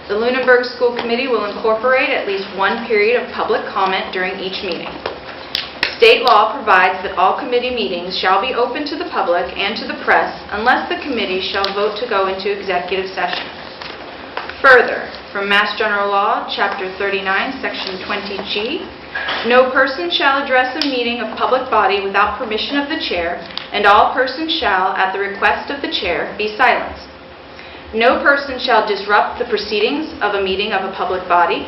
The Lunenburg School Committee will incorporate at least one period of public comment during each meeting. State law provides that all committee meetings shall be open to the public and to the press unless the committee shall vote to go into executive session. Further, from Mass General Law, Chapter 39, Section 20G, no person shall address a meeting of public body without permission of the chair, and all persons shall, at the request of the chair, be silenced. No person shall disrupt the proceedings of a meeting of a public body.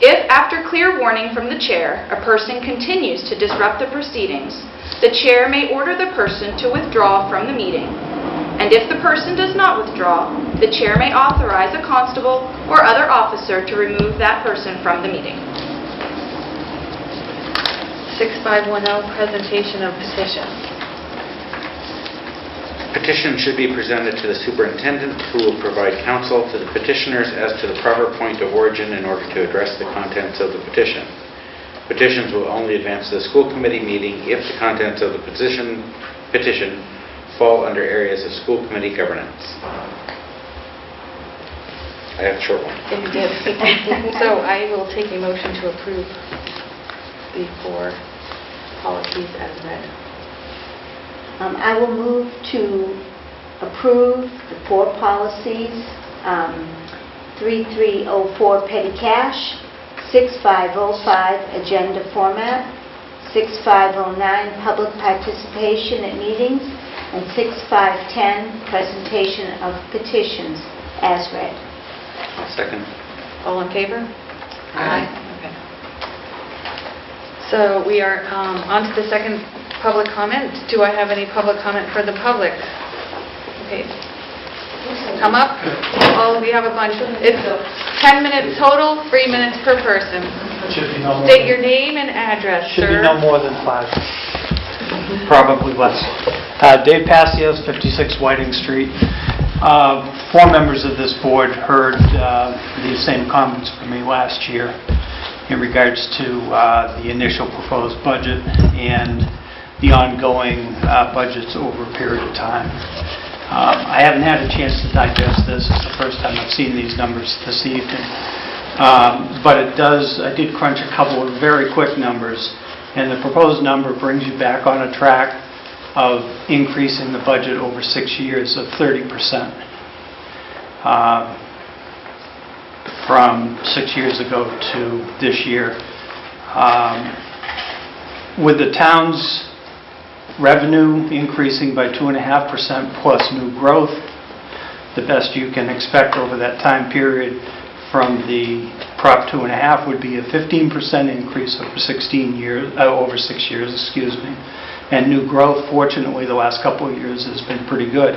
If, after clear warning from the chair, a person continues to disrupt the proceedings, the chair may order the person to withdraw from the meeting, and if the person does not withdraw, the chair may authorize a constable or other officer to remove that person from the meeting. 6510, presentation of petitions. Petition should be presented to the superintendent, who will provide counsel to the petitioners as to the proper point of origin in order to address the contents of the petition. Petitions will only advance to the school committee meeting if the contents of the petition fall under areas of school committee governance. I have a short one. If you did. So I will take a motion to approve the 4 policies as read. I will move to approve the 4 policies, 3304 petty cash, 6505 agenda format, 6509 public participation at meetings, and 6510 presentation of petitions as read. Second. All in favor? Aye. Okay. So we are on to the second public comment. Do I have any public comment for the public? Okay. Come up. Oh, we have a bunch. It's 10 minutes total, 3 minutes per person. Should be no more State your name and address, Should sir. be no more than 5. Probably less. Dave Passios, 56 Whiting Street. 4 members of this board heard these same comments from me last year in regards to the initial proposed budget and the ongoing budgets over a period of time. I haven't had a chance to digest this. It's the first time I've seen these numbers this evening. But I did crunch a couple of very quick numbers, and the proposed number brings you back on a track of increasing the budget over 6 years of 30%. From 6 years ago to this year. With the town's revenue increasing by 2.5% plus new growth, the best you can expect over that time period from the Prop 2.5 would be a 15% increase over 6 years, excuse me. And new growth, fortunately, the last couple of years has been pretty good,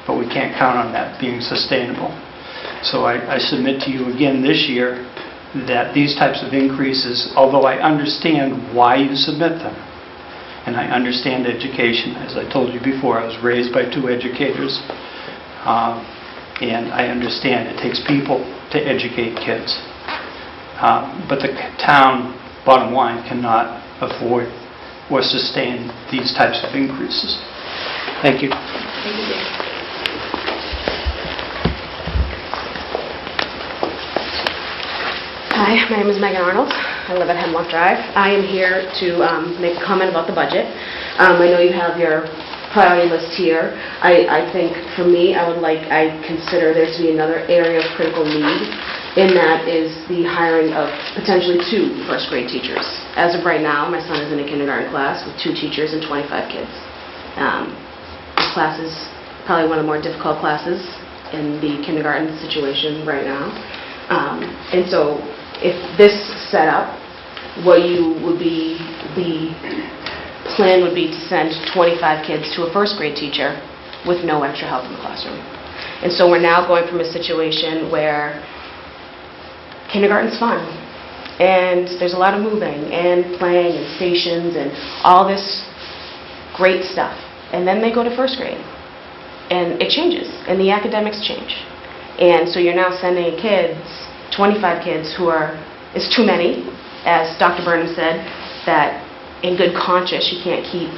but we can't count on that being sustainable. So I submit to you again this year that these types of increases, although I understand why you submit them, and I understand education, as I told you before, I was raised by 2 educators, and I understand it takes people to educate kids. But the town, bottom line, cannot afford or sustain these types of increases. Thank you. Thank you, Dave. Hi, my name is Megan Arnold. I live at Hemlock Drive. I am here to make a comment about the budget. I know you have your priority list here. I think for me, I consider there to be another area of critical need, and that is the hiring of potentially 2 first grade teachers. As of right now, my son is in a kindergarten class with 2 teachers and 25 kids. This class is probably one of the more difficult classes in the kindergarten situation right now. And so if this set up, what you would be, the plan would be to send 25 kids to a first grade teacher with no extra help in the classroom. And so we're now going from a situation where kindergarten's fun, and there's a lot of moving and playing and stations and all this great stuff. And then they go to first grade, and it changes, and the academics change. And so you're now sending kids, 25 kids is too many, as Dr. Burnham said, that in good conscience you can't keep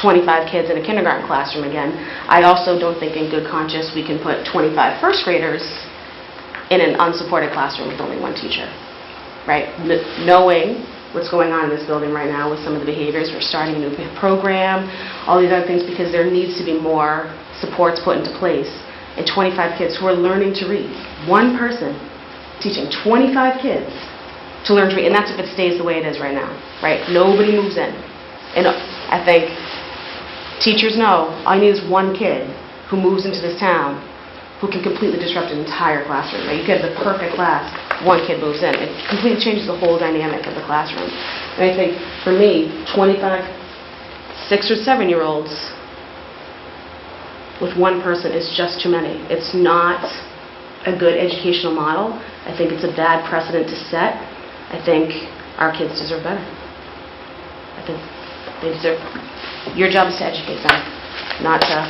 25 kids in a kindergarten classroom again. I also don't think in good conscience we can put 25 first graders in an unsupported classroom with only 1 teacher, right? Knowing what's going on in this building right now with some of the behaviors, we're starting a new program, all these other things, because there needs to be more supports put into place. And 25 kids who are learning to read. 1 person teaching 25 kids to learn to read, and that's if it stays the way it is right now, right? Nobody moves in. And I think teachers know all you need is 1 kid who moves into this town who can completely disrupt an entire classroom. Right? You get the perfect class, 1 kid moves in. It completely changes the whole dynamic of the classroom. And I think, for me, 25 6 or 7-year-olds with 1 person is just too many. It's not a good educational model. I think it's a bad precedent to set. I think our kids deserve better. I think they deserve... Your job is to educate them, not to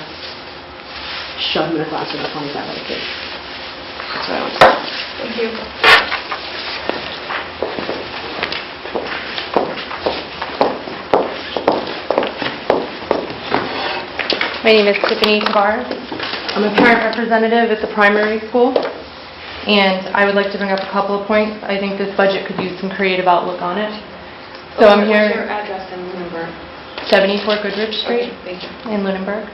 shove them in a classroom with 25 other kids. That's what I want to say. Thank you. My name is Tiffany Tabar. I'm a parent representative at the primary school, and I would like to bring up a couple of points. I think this budget could use some creative outlook on it. So I'm here... What's your address in Lunenburg? 74 Goodrich Street Thank you. in Lunenburg.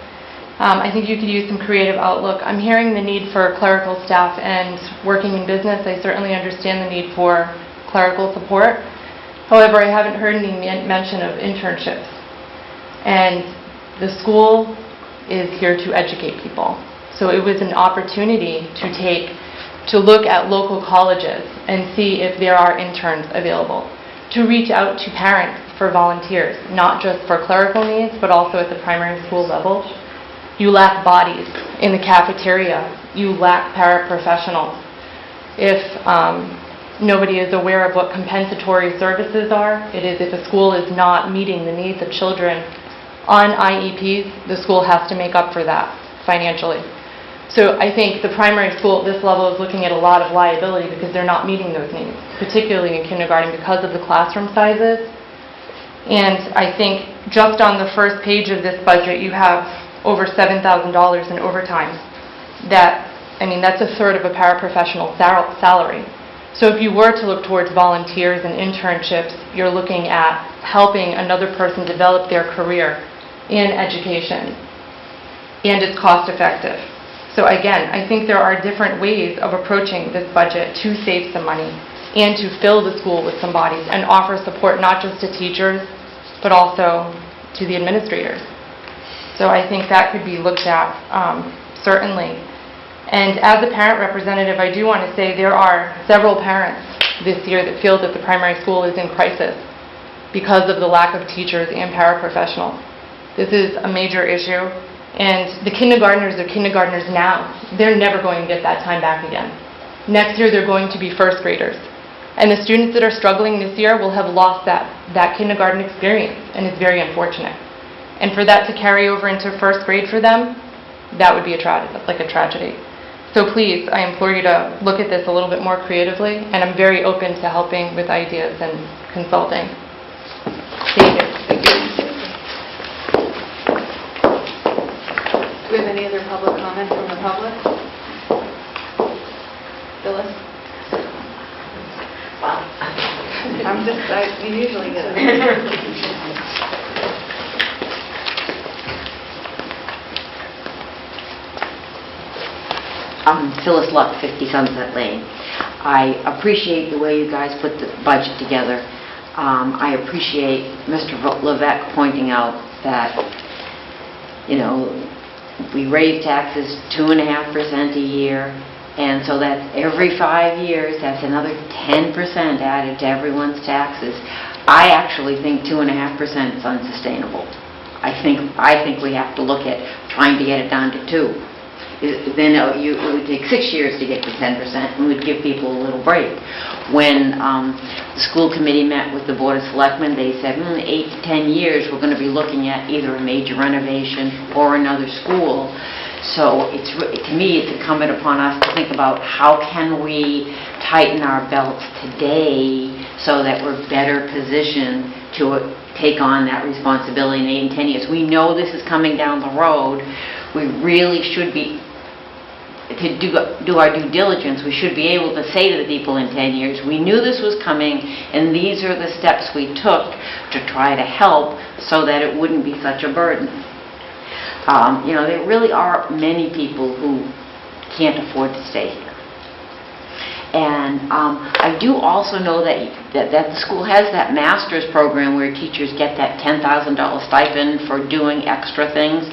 I think you could use some creative outlook. I'm hearing the need for clerical staff, and working in business, I certainly understand the need for clerical support. However, I haven't heard any mention of internships. And the school is here to educate people. So it was an opportunity to look at local colleges and see if there are interns available, to reach out to parents for volunteers, not just for clerical needs, but also at the primary school level. You lack bodies in the cafeteria. You lack paraprofessionals. If nobody is aware of what compensatory services are, it is if a school is not meeting the needs of children on IEPs, the school has to make up for that financially. So I think the primary school at this level is looking at a lot of liability because they're not meeting those needs, particularly in kindergarten because of the classroom sizes. And I think just on the first page of this budget, you have over $7,000 in overtime. That's a third of a paraprofessional salary. So if you were to look towards volunteers and internships, you're looking at helping another person develop their career in education, and it's cost effective. So again, I think there are different ways of approaching this budget to save some money and to fill the school with some bodies and offer support not just to teachers, but also to the administrators. So I think that could be looked at, certainly. And as a parent representative, I do want to say there are several parents this year that feel that the primary school is in crisis because of the lack of teachers and paraprofessionals. This is a major issue, and the kindergartners are kindergartners now. They're never going to get that time back again. Next year, they're going to be first graders. And the students that are struggling this year will have lost that kindergarten experience, and it's very unfortunate. And for that to carry over into first grade for them, that would be a tragedy. So please, I implore you to look at this a little bit more creatively, and I'm very open to helping with ideas and consulting. Thank you. Do we have any other public comment from the public? Phyllis? You usually get it. Phyllis Luck, 50 Sunset Lane. I appreciate the way you guys put the budget together. I appreciate Mr. Levesque pointing out that, you know, we raise taxes 2.5% a year, and so that's every 5 years, that's another 10% added to everyone's taxes. I actually think 2.5% is unsustainable. I think we have to look at trying to get it down to 2. Then it would take 6 years to get to 10%, and we'd give people a little break. When the school committee met with the Board of Selectmen, they said, 8 to 10 years, we're going to be looking at either a major renovation or another school. So to me, it's incumbent upon us to think about how can we tighten our belts today so that we're better positioned to take on that responsibility in 8 and 10 years. We know this is coming down the road. We really should be, to do our due diligence, we should be able to say to the people in 10 years, we knew this was coming, and these are the steps we took to try to help so that it wouldn't be such a burden. You know, there really are many people who can't afford to stay here. And I do also know that the school has that master's program where teachers get that $10,000 stipend for doing extra things.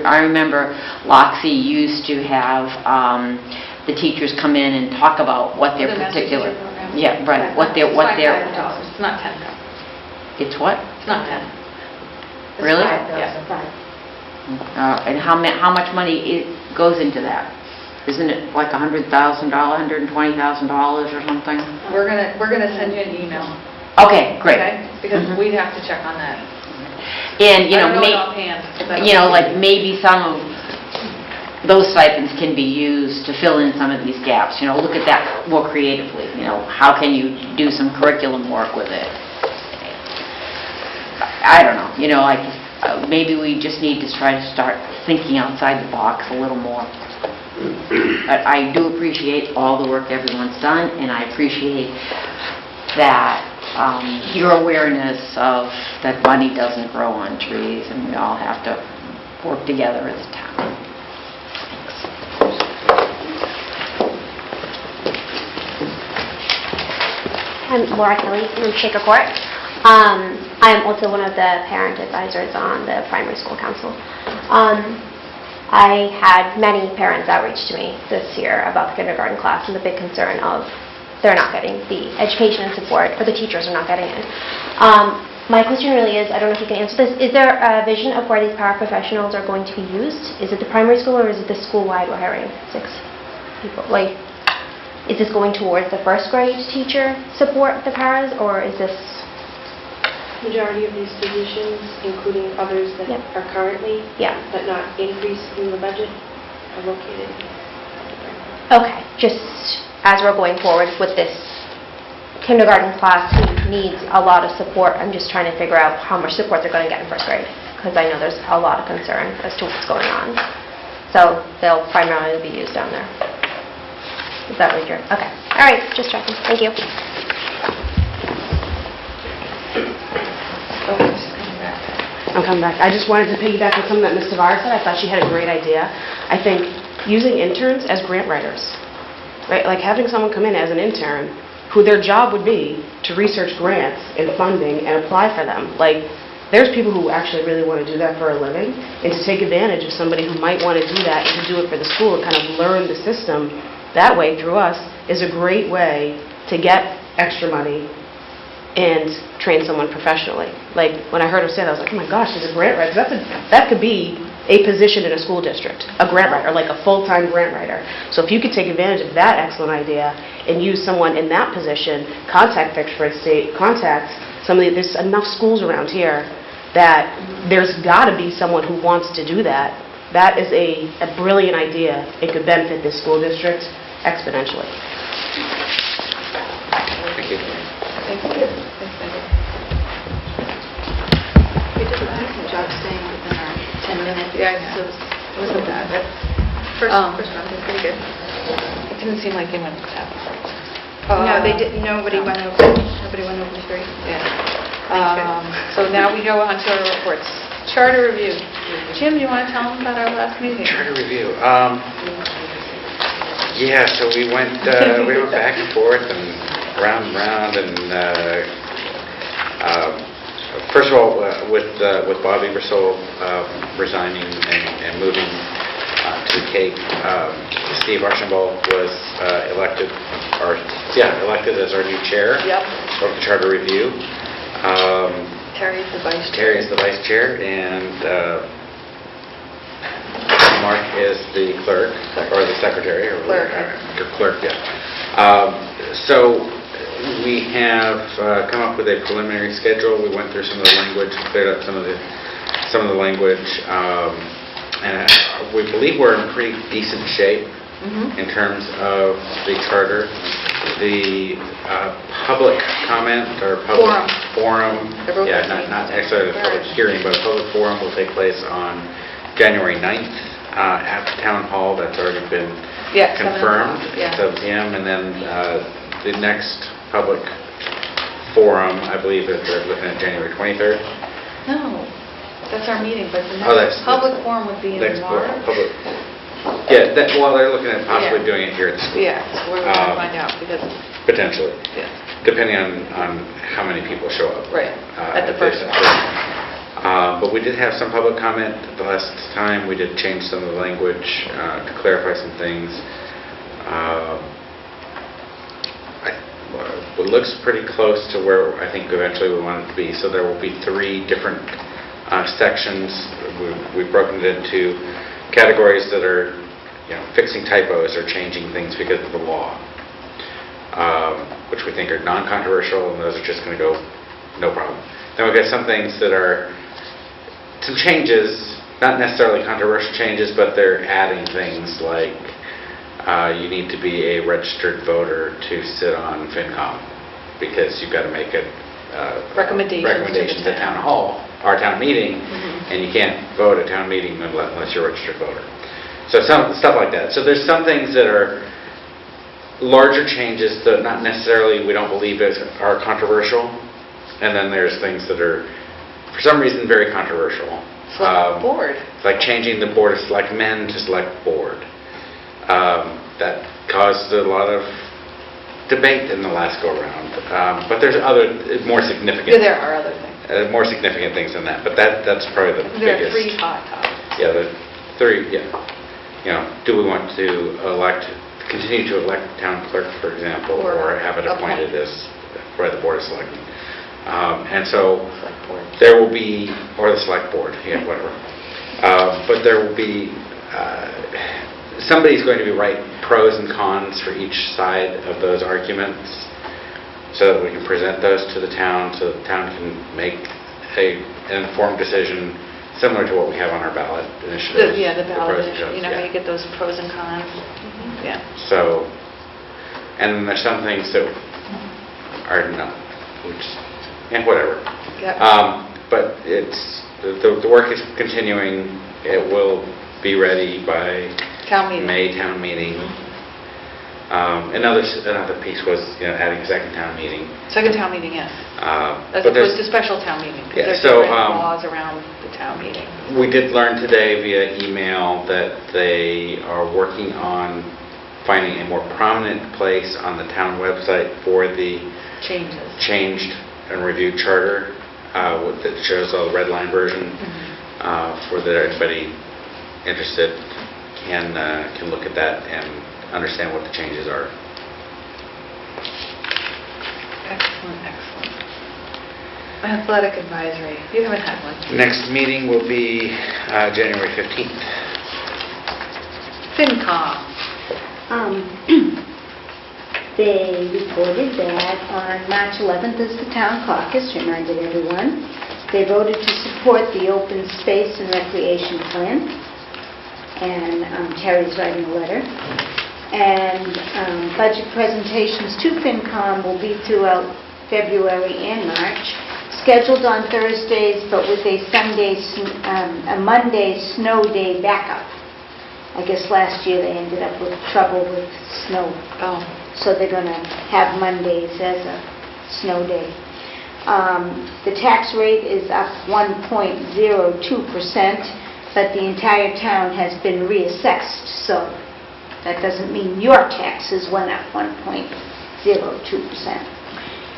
I remember Loxie used to have the teachers come in and talk about what their particular... Yeah, right. What their... It's not $10,000. It's what? It's not 10. Really? Yeah. And how much money goes into that? Isn't it like $100,000, $120,000 or something? We're gonna send you an email. Okay, great. Okay? Because we'd have to check on that. And you know, like maybe some of those stipends can be used to fill in some of these gaps. You know, look at that more creatively. You know, how can you do some curriculum work with it? I don't know. You know, like maybe we just need to try to start thinking outside the box a little more. I do appreciate all the work everyone's done, and I appreciate that your awareness of that money doesn't grow on trees, and we all have to work together as a town. I'm Laura Kelly from Shaker Court. I'm also one of the parent advisors on the primary school council. I had many parents outreach to me this year about the kindergarten class and the big concern of they're not getting the education and support, or the teachers are not getting it. My question really is, I don't know if you can answer this, is there a vision of where these paraprofessionals are going to be used? Is it the primary school, or is it the school-wide we're hiring 6 people? Like, is this going towards the first grade teacher support, the paras, or is this... Majority of these positions, including others that are currently, but not increased in the budget, are located. Okay, just as we're going forward with this kindergarten class who needs a lot of support, I'm just trying to figure out how much support they're going to get in first grade, because I know there's a lot of concern as to what's going on. So they'll primarily be used down there. Is that what you're... Okay. All right, just checking. Thank you. I'm coming back. I just wanted to piggyback on something that Ms. Tavar said. I thought she had a great idea. I think using interns as grant writers, right? Like having someone come in as an intern who their job would be to research grants and funding and apply for them. Like, there's people who actually really want to do that for a living, and to take advantage of somebody who might want to do that and to do it for the school and kind of learn the system that way through us is a great way to get extra money and train someone professionally. Like, when I heard her say that, I was like, oh my gosh, she's a grant writer. That could be a position in a school district, a grant writer, like a full-time grant writer. So if you could take advantage of that excellent idea and use someone in that position, contact Vicksburg State, contact somebody. There's enough schools around here that there's got to be someone who wants to do that that is a brilliant idea. It could benefit this school district exponentially. Thank you. Thank you. Thanks, Cindy. We did a decent job staying within our 10 minutes. Yeah, so it wasn't bad. First round was pretty good. It didn't seem like they went fast. No, they didn't. Nobody went over 3. Yeah. So now we go on to our reports. Charter review. Jim, do you want to tell them about our last meeting? Charter review. Yeah, so we went back and forth and round and round, and first of all, with Bob Ebersole resigning and moving to the Cape, Steve Archambault was elected as our new chair of the Charter Review. Terry is the vice chair. Terry is the vice chair, and Mark is the clerk, or the secretary, or clerk, yeah. So we have come up with a preliminary schedule. We went through some of the language, cleared up some of the language, and we believe we're in pretty decent shape in terms of the charter. The public comment or public forum, not necessarily a public hearing, but a public forum will take place on January 9th at the town hall. That's already been confirmed at 7 p.m. And then the next public forum, I believe that they're looking at January 23rd. No, that's our meeting, but the next public forum would be in March. Yeah, well, they're looking at possibly doing it here at the school. Yeah, so we're going to find out because potentially, depending on how many people show up. Right, at the first one. But we did have some public comment the last time. We did change some of the language to clarify some things. It looks pretty close to where I think eventually we want it to be. So there will be 3 different sections. We've broken it into categories that are, fixing typos or changing things because of the law, which we think are non-controversial, and those are just going to go no problem. Then we've got some things that are some changes, not necessarily controversial changes, but they're adding things like you need to be a registered voter to sit on FinCom because you've got to make a recommendations at town hall, our town meeting, and you can't vote at town meeting unless you're a registered voter. So some stuff like that. So there's some things that are larger changes that not necessarily we don't believe are controversial, and then there's things that are, for some reason, very controversial. Select board. Like changing the board of selectmen to select board. That caused a lot of debate in the last go-around. But there's other, more significant... Yeah, there are other things. More significant things than that, but that's probably the biggest. There are 3 hot topics. Yeah, the 3, do we want to continue to elect town clerk, for example, or have it appointed as by the Board of Selectmen? And so there will be, or the select board, whatever. But there will be, somebody's going to be write pros and cons for each side of those arguments so that we can present those to the town so the town can make an informed decision similar to what we have on our ballot initiatives. The ballot initiative, how you get those pros and cons. Yeah. So, and then there's some things that are not, whatever. Yep. But it's the work is continuing. It will be ready by May town meeting. Another piece was adding a second town meeting. Second town meeting, yes. As but opposed to special town meeting. Yeah, there's so different laws around the town meeting. We did learn today via email that they are working on finding a more prominent place on the town website for the changed and reviewed charter that shows all the red line version for that anybody interested can look at that and understand what the changes are. Excellent. Athletic advisory. You haven't had one. Next meeting will be January 15th. FinCom. They reported that on March 11th is the town caucus, reminded everyone. They voted to support the open space and recreation plan. and Terry's writing a letter. And budget presentations to FinCom will be throughout February and March, scheduled on Thursdays, but with a Monday snow day backup. I guess last year they ended up with trouble with snow. So they're going to have Mondays as a snow day. The tax rate is up 1.02%, but the entire town has been reassessed, so that doesn't mean your taxes went up 1.02%.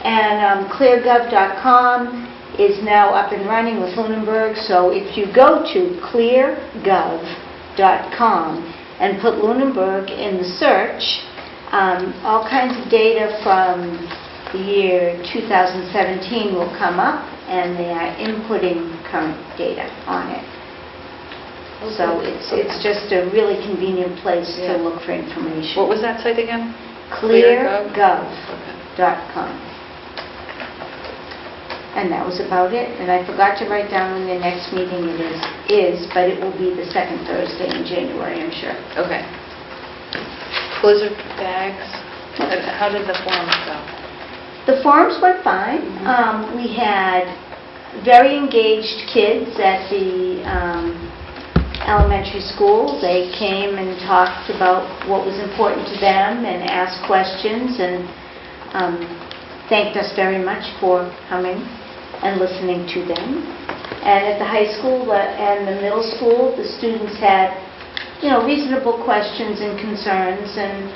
And cleargov.com is now up and running with Lunenburg, so if you go to cleargov.com and put Lunenburg in the search, all kinds of data from the year 2017 will come up, and they are inputting current data on it. So it's just a really convenient place to look for information. What was that site again? Cleargov.com. And that was about it. And I forgot to write down when the next meeting is, but it will be the second Thursday in January, I'm sure. Okay. Blizzard bags. How did the forums go? The forums went fine. We had very engaged kids at the elementary school. They came and talked about what was important to them and asked questions and thanked us very much for coming and listening to them. And at the high school and the middle school, the students had, reasonable questions and concerns, and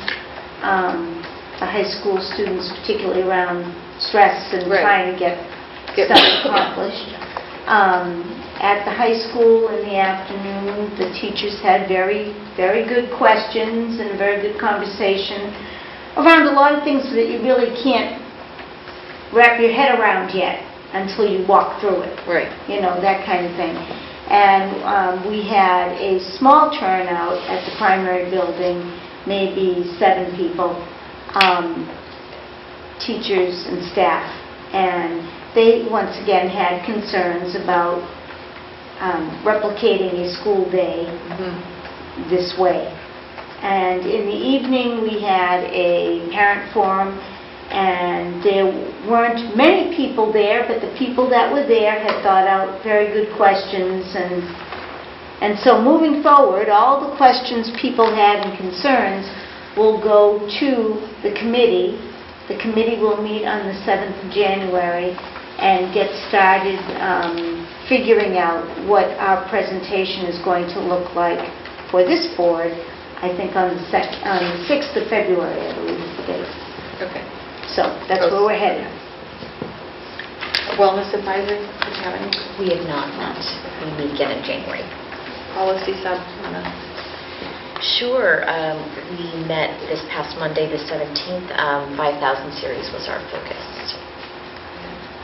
the high school students, particularly around stress and trying to get stuff accomplished. At the high school in the afternoon, the teachers had very, very good questions and a very good conversation around a lot of things that you really can't wrap your head around yet until you walk through it. Right. That kind of thing. And we had a small turnout at the primary building, maybe 7 people, teachers and staff. And they once again had concerns about replicating a school day this way. And in the evening we had a parent forum, and there weren't many people there, but the people that were there had thought out very good questions. And so moving forward, all the questions people had and concerns will go to the committee. The committee will meet on the 7th of January and get started figuring out what our presentation is going to look like for this board, I think on the 6th of February, I believe is the date. Okay. So that's where we're headed. Wellness advisory, did you have any? We have not met. We meet again in January. Policy sub? Sure. We met this past Monday, the 17th. 5,000 series was our focus.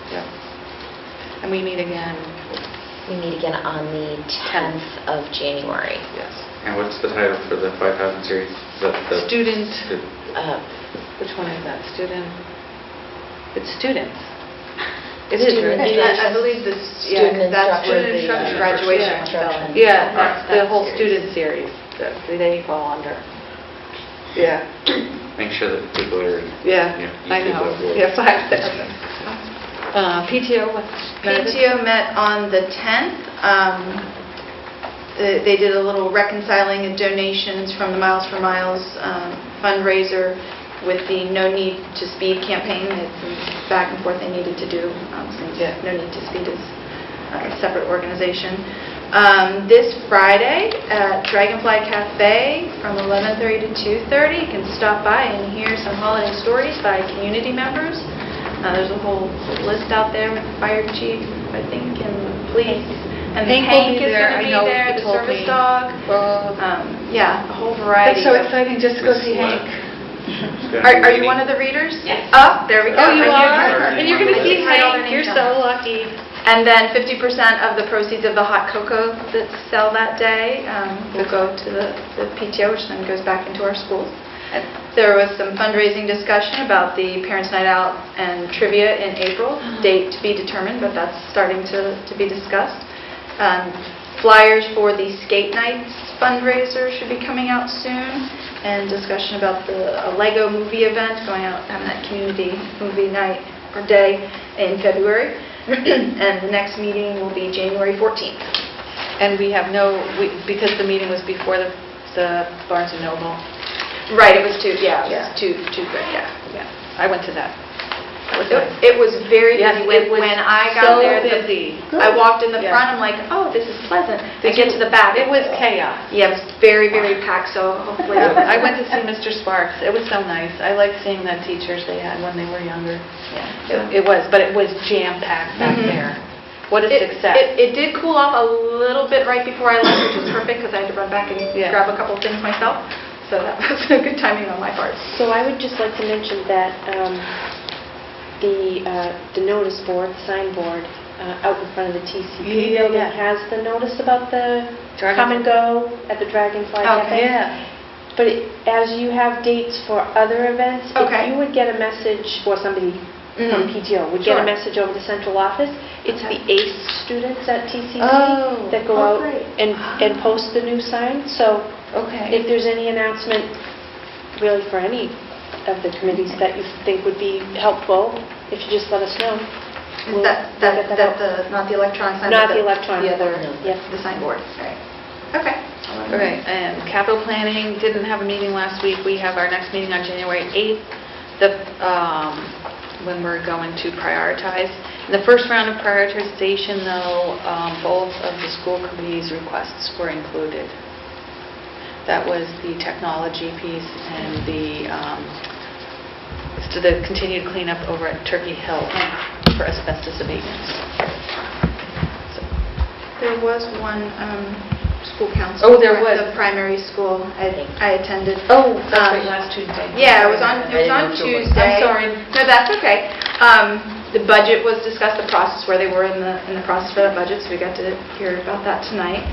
Yeah. And we meet again? We meet again on the 10th of January. Yes. And what's the title for the 5,000 series? Student. Which one is that? Student? It's students. It is, right? I believe that's student instruction, graduation. Yeah, that's the whole student series that they fall under. Yeah. Make sure that people are... Yeah, I know. Yeah, 5,000. PTO, PTO met on the 10th. They did a little reconciling of donations from the Miles for Miles fundraiser with the No Need to Speed campaign. It's back and forth they needed to do since No Need to Speed is a separate organization. This Friday at Dragonfly Cafe from 11:30 to 2:30, you can stop by and hear some holiday stories by community members. There's a whole list out there with the fire chief, I think, and the police. And Hank is going to be there, the service dog. Yeah, a whole variety. That's so exciting just to go see Hank. Are you one of the readers? Yes. Oh, there we go. Oh, you are? And you're going to see Hank? You're so lucky. And then 50% of the proceeds of the hot cocoa that sell that day will go to the PTO, which then goes back into our schools. There was some fundraising discussion about the Parents' Night Out and trivia in April, date to be determined, but that's starting to be discussed. Flyers for the skate nights fundraiser should be coming out soon, and discussion about a Lego movie event going out, having that community movie night or day in February. And the next meeting will be January 14th. And we have because the meeting was before the Barnes & Noble. Right, it was too good, yeah. I went to that. It was very busy. When I got there, busy. I walked in the front, I'm like, oh, this is pleasant. I get to the back. It was chaos. Yeah, it was very, very packed, so hopefully... I went to see Mr. Sparks. It was so nice. I liked seeing the teachers they had when they were younger. Yeah. It was, but it was jam-packed back there. What a success. It did cool off a little bit right before I left, which was perfect because I had to run back and grab a couple of things myself. So that was a good timing on my part. So I would just like to mention that the notice board, the sign board, out in front of the TCP building has the notice about the come and go at the Dragonfly Cafe. But as you have dates for other events, if you would get a message, or somebody from PTO would get a message over the central office, it's the ACE students at TCP that go out and post the new sign. So if there's any announcement really for any of the committees that you think would be helpful, if you just let us know. Not the electronic sign, not the electronic, the sign board. Right. Okay. All right, and capital planning didn't have a meeting last week. We have our next meeting on January 8th, when we're going to prioritize. In the first round of prioritization, though, both of the school committee's requests were included. That was the technology piece and the continued cleanup over at Turkey Hill for asbestos abatements. There was one school council. Oh, there was. The primary school I attended. Oh, that's right, last Tuesday. Yeah, it was on Tuesday. I'm sorry. No, that's okay. The budget was discussed, the process, where they were in the process for that budget, so we got to hear about that tonight.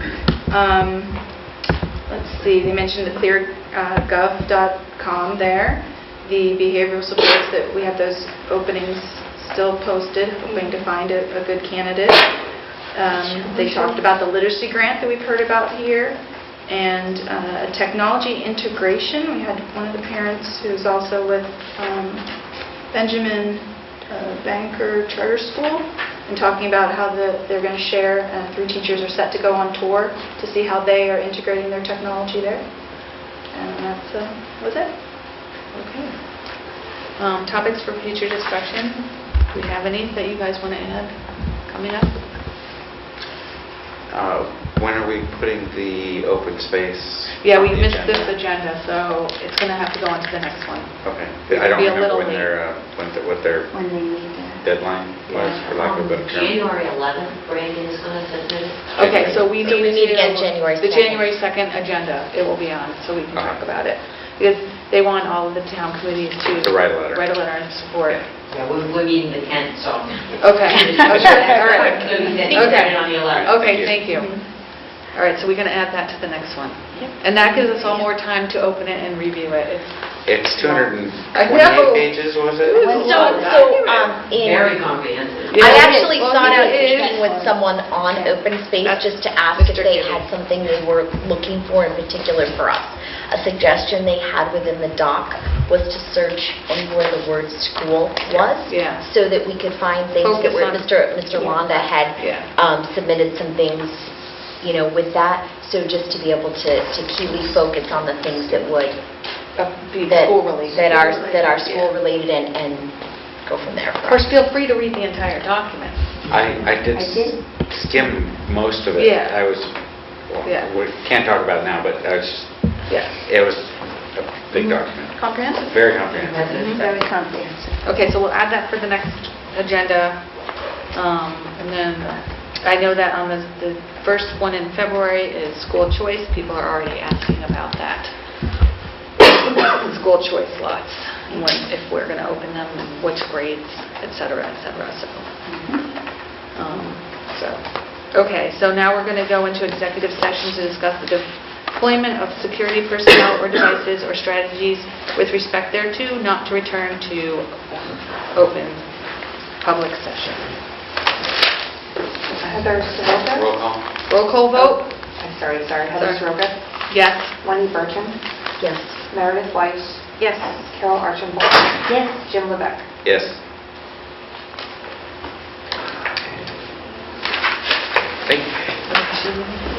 Let's see, they mentioned the cleargov.com there, the behavioral supports, that we have those openings still posted, hoping to find a good candidate. They talked about the literacy grant that we've heard about here, and technology integration. We had one of the parents who's also with Benjamin Banker Charter School, and talking about how they're going to share, 3 teachers are set to go on tour to see how they are integrating their technology there. And that was it. Okay. Topics for future discussion. Do we have any that you guys want to add coming up? When are we putting the open space? Yeah, we on the missed this agenda? agenda, so it's going to have to go on to the next one. Okay. It'll I don't be a remember little what their When they meet there. deadline was, for lack of a better term. January 11th, Brandon is going to submit it. Okay, so we meet again January 2nd. The January 2nd agenda, it will be on, so we can talk about it. Because they want all of the town committees to write a letter. Write a letter and support. Yeah, we're meeting the 10th, so. Okay. All right. On the 11th. Okay, thank you. All right, so we're going to add that to the next one. And that gives us all more time to open it and review it. It's 228 know. pages, was it? Very comprehensive. I actually sought out speaking with someone on open space just to ask if they had something they were looking for in particular for us. A suggestion they had within the doc was to search anywhere the word school was, so that we could find things that were, Mr. Londa had submitted some things, with that. So just to be able to keenly focus on the things that would that are school related and go from there. Of course, feel free to read the entire document. I did skim most of it. Yeah. We can't talk about it now, but I was just, it was a big document. Comprehensive. Very comprehensive. Very comprehensive. Okay, so we'll add that for the next agenda. And then I know that on the first one in February is school choice. People are already asking about that. School choice slots, and if we're going to open them, and which grades, et cetera, et cetera. Okay, so now we're going to go into executive session to discuss the deployment of security personnel or devices or strategies with respect thereto, not to return to open public session. Roll call. Roll call vote. Sorry, Heather Soroka. Yes. Wendy Bertram, Yes. Meredith Weiss, Yes. Carol Archambault, Yes. Jim Levesque. Yes. Thank you.